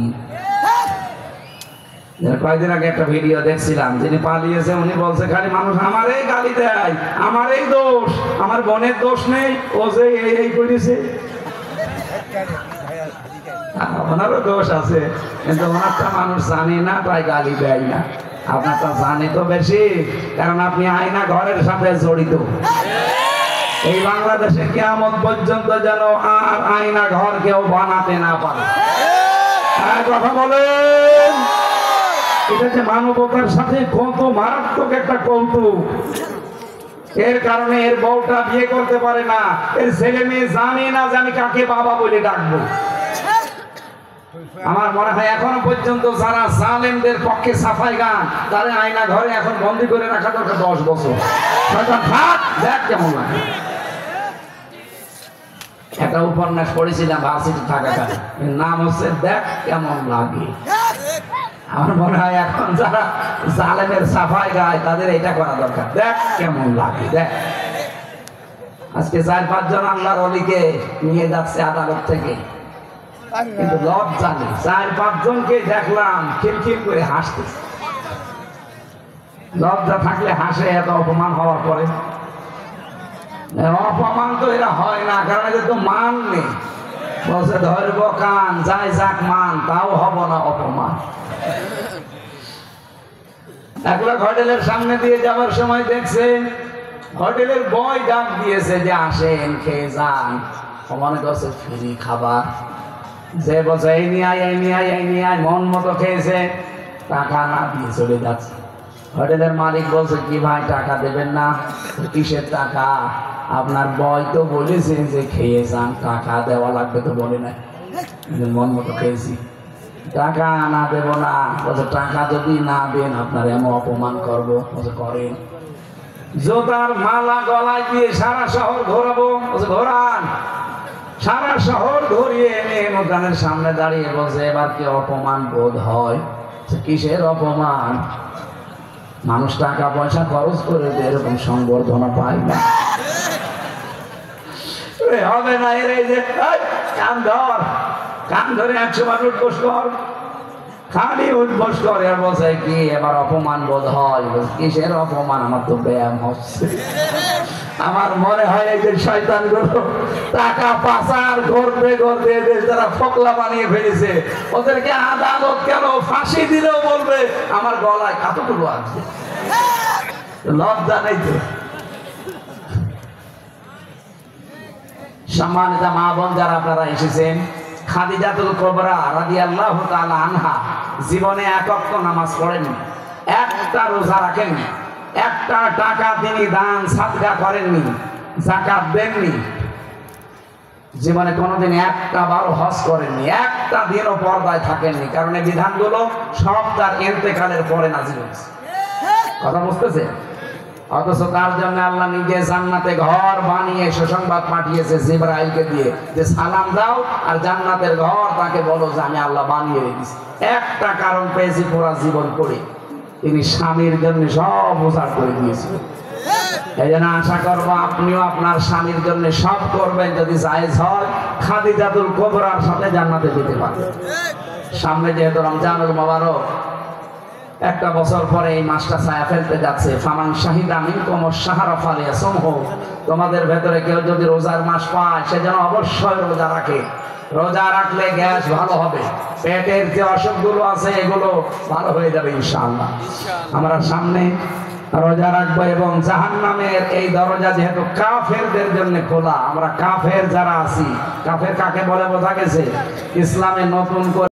কয়েকদিন আগে একটা ভিডিও দেখছিলাম, যিনি পালিয়েছে উনি বলছে খালি মানুষ আমারই গালি দেয়, আমারই দোষ, আমার বোনের দোষ নেই, ও যে এই করেছে। ওনারও দোষ আছে, কিন্তু ওনারটা মানুষ জানে না, তাই গালি দেয় না। আপনারটা জানে তো বেশি, কারণ আপনি আয়না ঘরের সাথে জড়িত। এই বাংলাদেশে কিয়ামত পর্যন্ত যেন আর আয়না ঘর কেউ বানাতে না পারে। কথা বলেন, এটা যে মানবতার সাথে কত মারাত্মক একটা কৌতুক। এর কারণে এর বউটা বিয়ে করতে পারে না, এর ছেলে মেয়ে জানে না জানি কাকে বাবা বলে ডাকবো। আমার মনে হয় এখনো পর্যন্ত যারা জালেমদের পক্ষে সাফাই গান, তারা আয়না ঘরে এখন বন্দি করে রাখা দরকার 10 বছর। দেখ কেমন লাগে। একটা উপন্যাস পড়েছিলাম ভার্সিটি থাকাকালে, নাম হচ্ছে দেখ কেমন লাগে। আমার মনে হয় এখন যারা জালেমের সাফাই গায় তাদের এটা করা দরকার, দেখ কেমন লাগে। দেখ আজকে 4-5 জন আল্লাহর ওলিকে নিয়ে যাচ্ছে আদালত থেকে, কিন্তু লজ্জা নেই। 4-5 জনকে দেখলাম খিলখিল করে হাসতেছে। লজ্জা থাকলে হাসে, এত অপমান হওয়ার পরে। অপমান তো এরা হয় না, কারণ এদের তো মান নেই। বলছে ধরব কান, যাই যাক মান, তাও হব না অপমান। একলা হোটেলের সামনে দিয়ে যাওয়ার সময় দেখছে হোটেলের বয় ডাক দিয়েছে যে আসেন খেয়ে যান। মনে করছে ফ্রি খাবার, যে বলছে এই নিয়ে আয়, এই নিয়ে আয়, এই নিয়ে আয়, মন মতো খেয়েছে, টাকা না দিয়ে চলে যাচ্ছে। হোটেলের মালিক বলছে কি ভাই টাকা দেবেন না? কিসের টাকা? আপনার বয় তো বলেছে যে খেয়ে যান, টাকা দেওয়া লাগবে তো বলে না, মন মতো খেয়েছি, টাকা না দেব না। বলছে টাকা যদি না দেন আপনার এমন অপমান করবো। বলছে করেন। জোতার মালা গলায় দিয়ে সারা শহর ঘোরাবো। বলছে ঘোরান। সারা শহর ঘুরিয়ে এনে দোকানের সামনে দাঁড়িয়ে বলছে এবার কি অপমান বোধ হয়? কিসের অপমান? মানুষ টাকা পয়সা খরচ করে এরকম সংবর্ধনা পায় না। হবে না এর এই যে কান ধর, কান ধরে 100 বার উঠবোস কর, খালি উঠবোস করে। আর বলছে কি এবার অপমান বোধ হয়? কিসের অপমান? আমার তো ব্যায়াম হচ্ছে। আমার মনে হয় এই যে শয়তানগুলো টাকা পাচার করতে করতে যারা ফকলা বানিয়ে ফেলেছে, ওদেরকে আদালত কেন ফাঁসি দিলেও বলবে আমার গলায় কতটুকু আছে। লজ্জা নেই তো। সম্মানিত মা বোন যারা আপনারা এসেছেন, খাদিজাতুল কুবরা রাদিয়াল্লাহু তাআলা আনহা জীবনে এক ওয়াক্ত নামাজ পড়েননি, একটা রোজা রাখেননি, একটা টাকা তিনি দান সাদকা করেননি, যাকাত দেননি, জীবনে কোনোদিন একটা বারও হজ করেননি, একটা দিনও পর্দায় থাকেননি। কারণ এই বিধানগুলো সব তার ইন্তেকালের পরে নাযিল হয়েছে। কথা বুঝতেছে? অথচ তার জন্য আল্লাহ নিজে জান্নাতে ঘর বানিয়ে সুসংবাদ পাঠিয়েছে জিবরাইলকে দিয়ে যে সালাম দাও আর জান্নাতের ঘর তাকে বলো যে আমি আল্লাহ বানিয়ে রেখেছি। একটা কারণ পেয়েছি পুরা জীবন করে, তিনি স্বামীর জন্য সব উজাড় করে দিয়েছিলেন। এই জন্য আশা করবো আপনিও আপনার স্বামীর জন্য সব করবেন, যদি জায়েজ হয় খাদিজাতুল কুবরার সাথে জান্নাতে যেতে পারবেন। সামনে যেহেতু রমজানুল মুবারক, একটা বছর পরে এই মাসটা ছায়া ফেলতে যাচ্ছে। ফামান শাহিদা মিনকুম আশ-শাহরা ফালিয়াসুমহু, তোমাদের ভেতরে কেউ যদি রোজার মাস পায় সে যেন অবশ্যই রোজা রাখে। রোজা রাখলে গ্যাস ভালো হবে, পেটের যে অসুখগুলো আছে এগুলো ভালো হয়ে যাবে ইনশাআল্লাহ। আমরা সামনে রোজা রাখবো এবং জাহান্নামের এই দরজা যেহেতু কাফেরদের জন্য খোলা, আমরা কাফের যারা আছি, কাফের কাকে বলে বোঝা গেছে? ইসলামে নতুন করে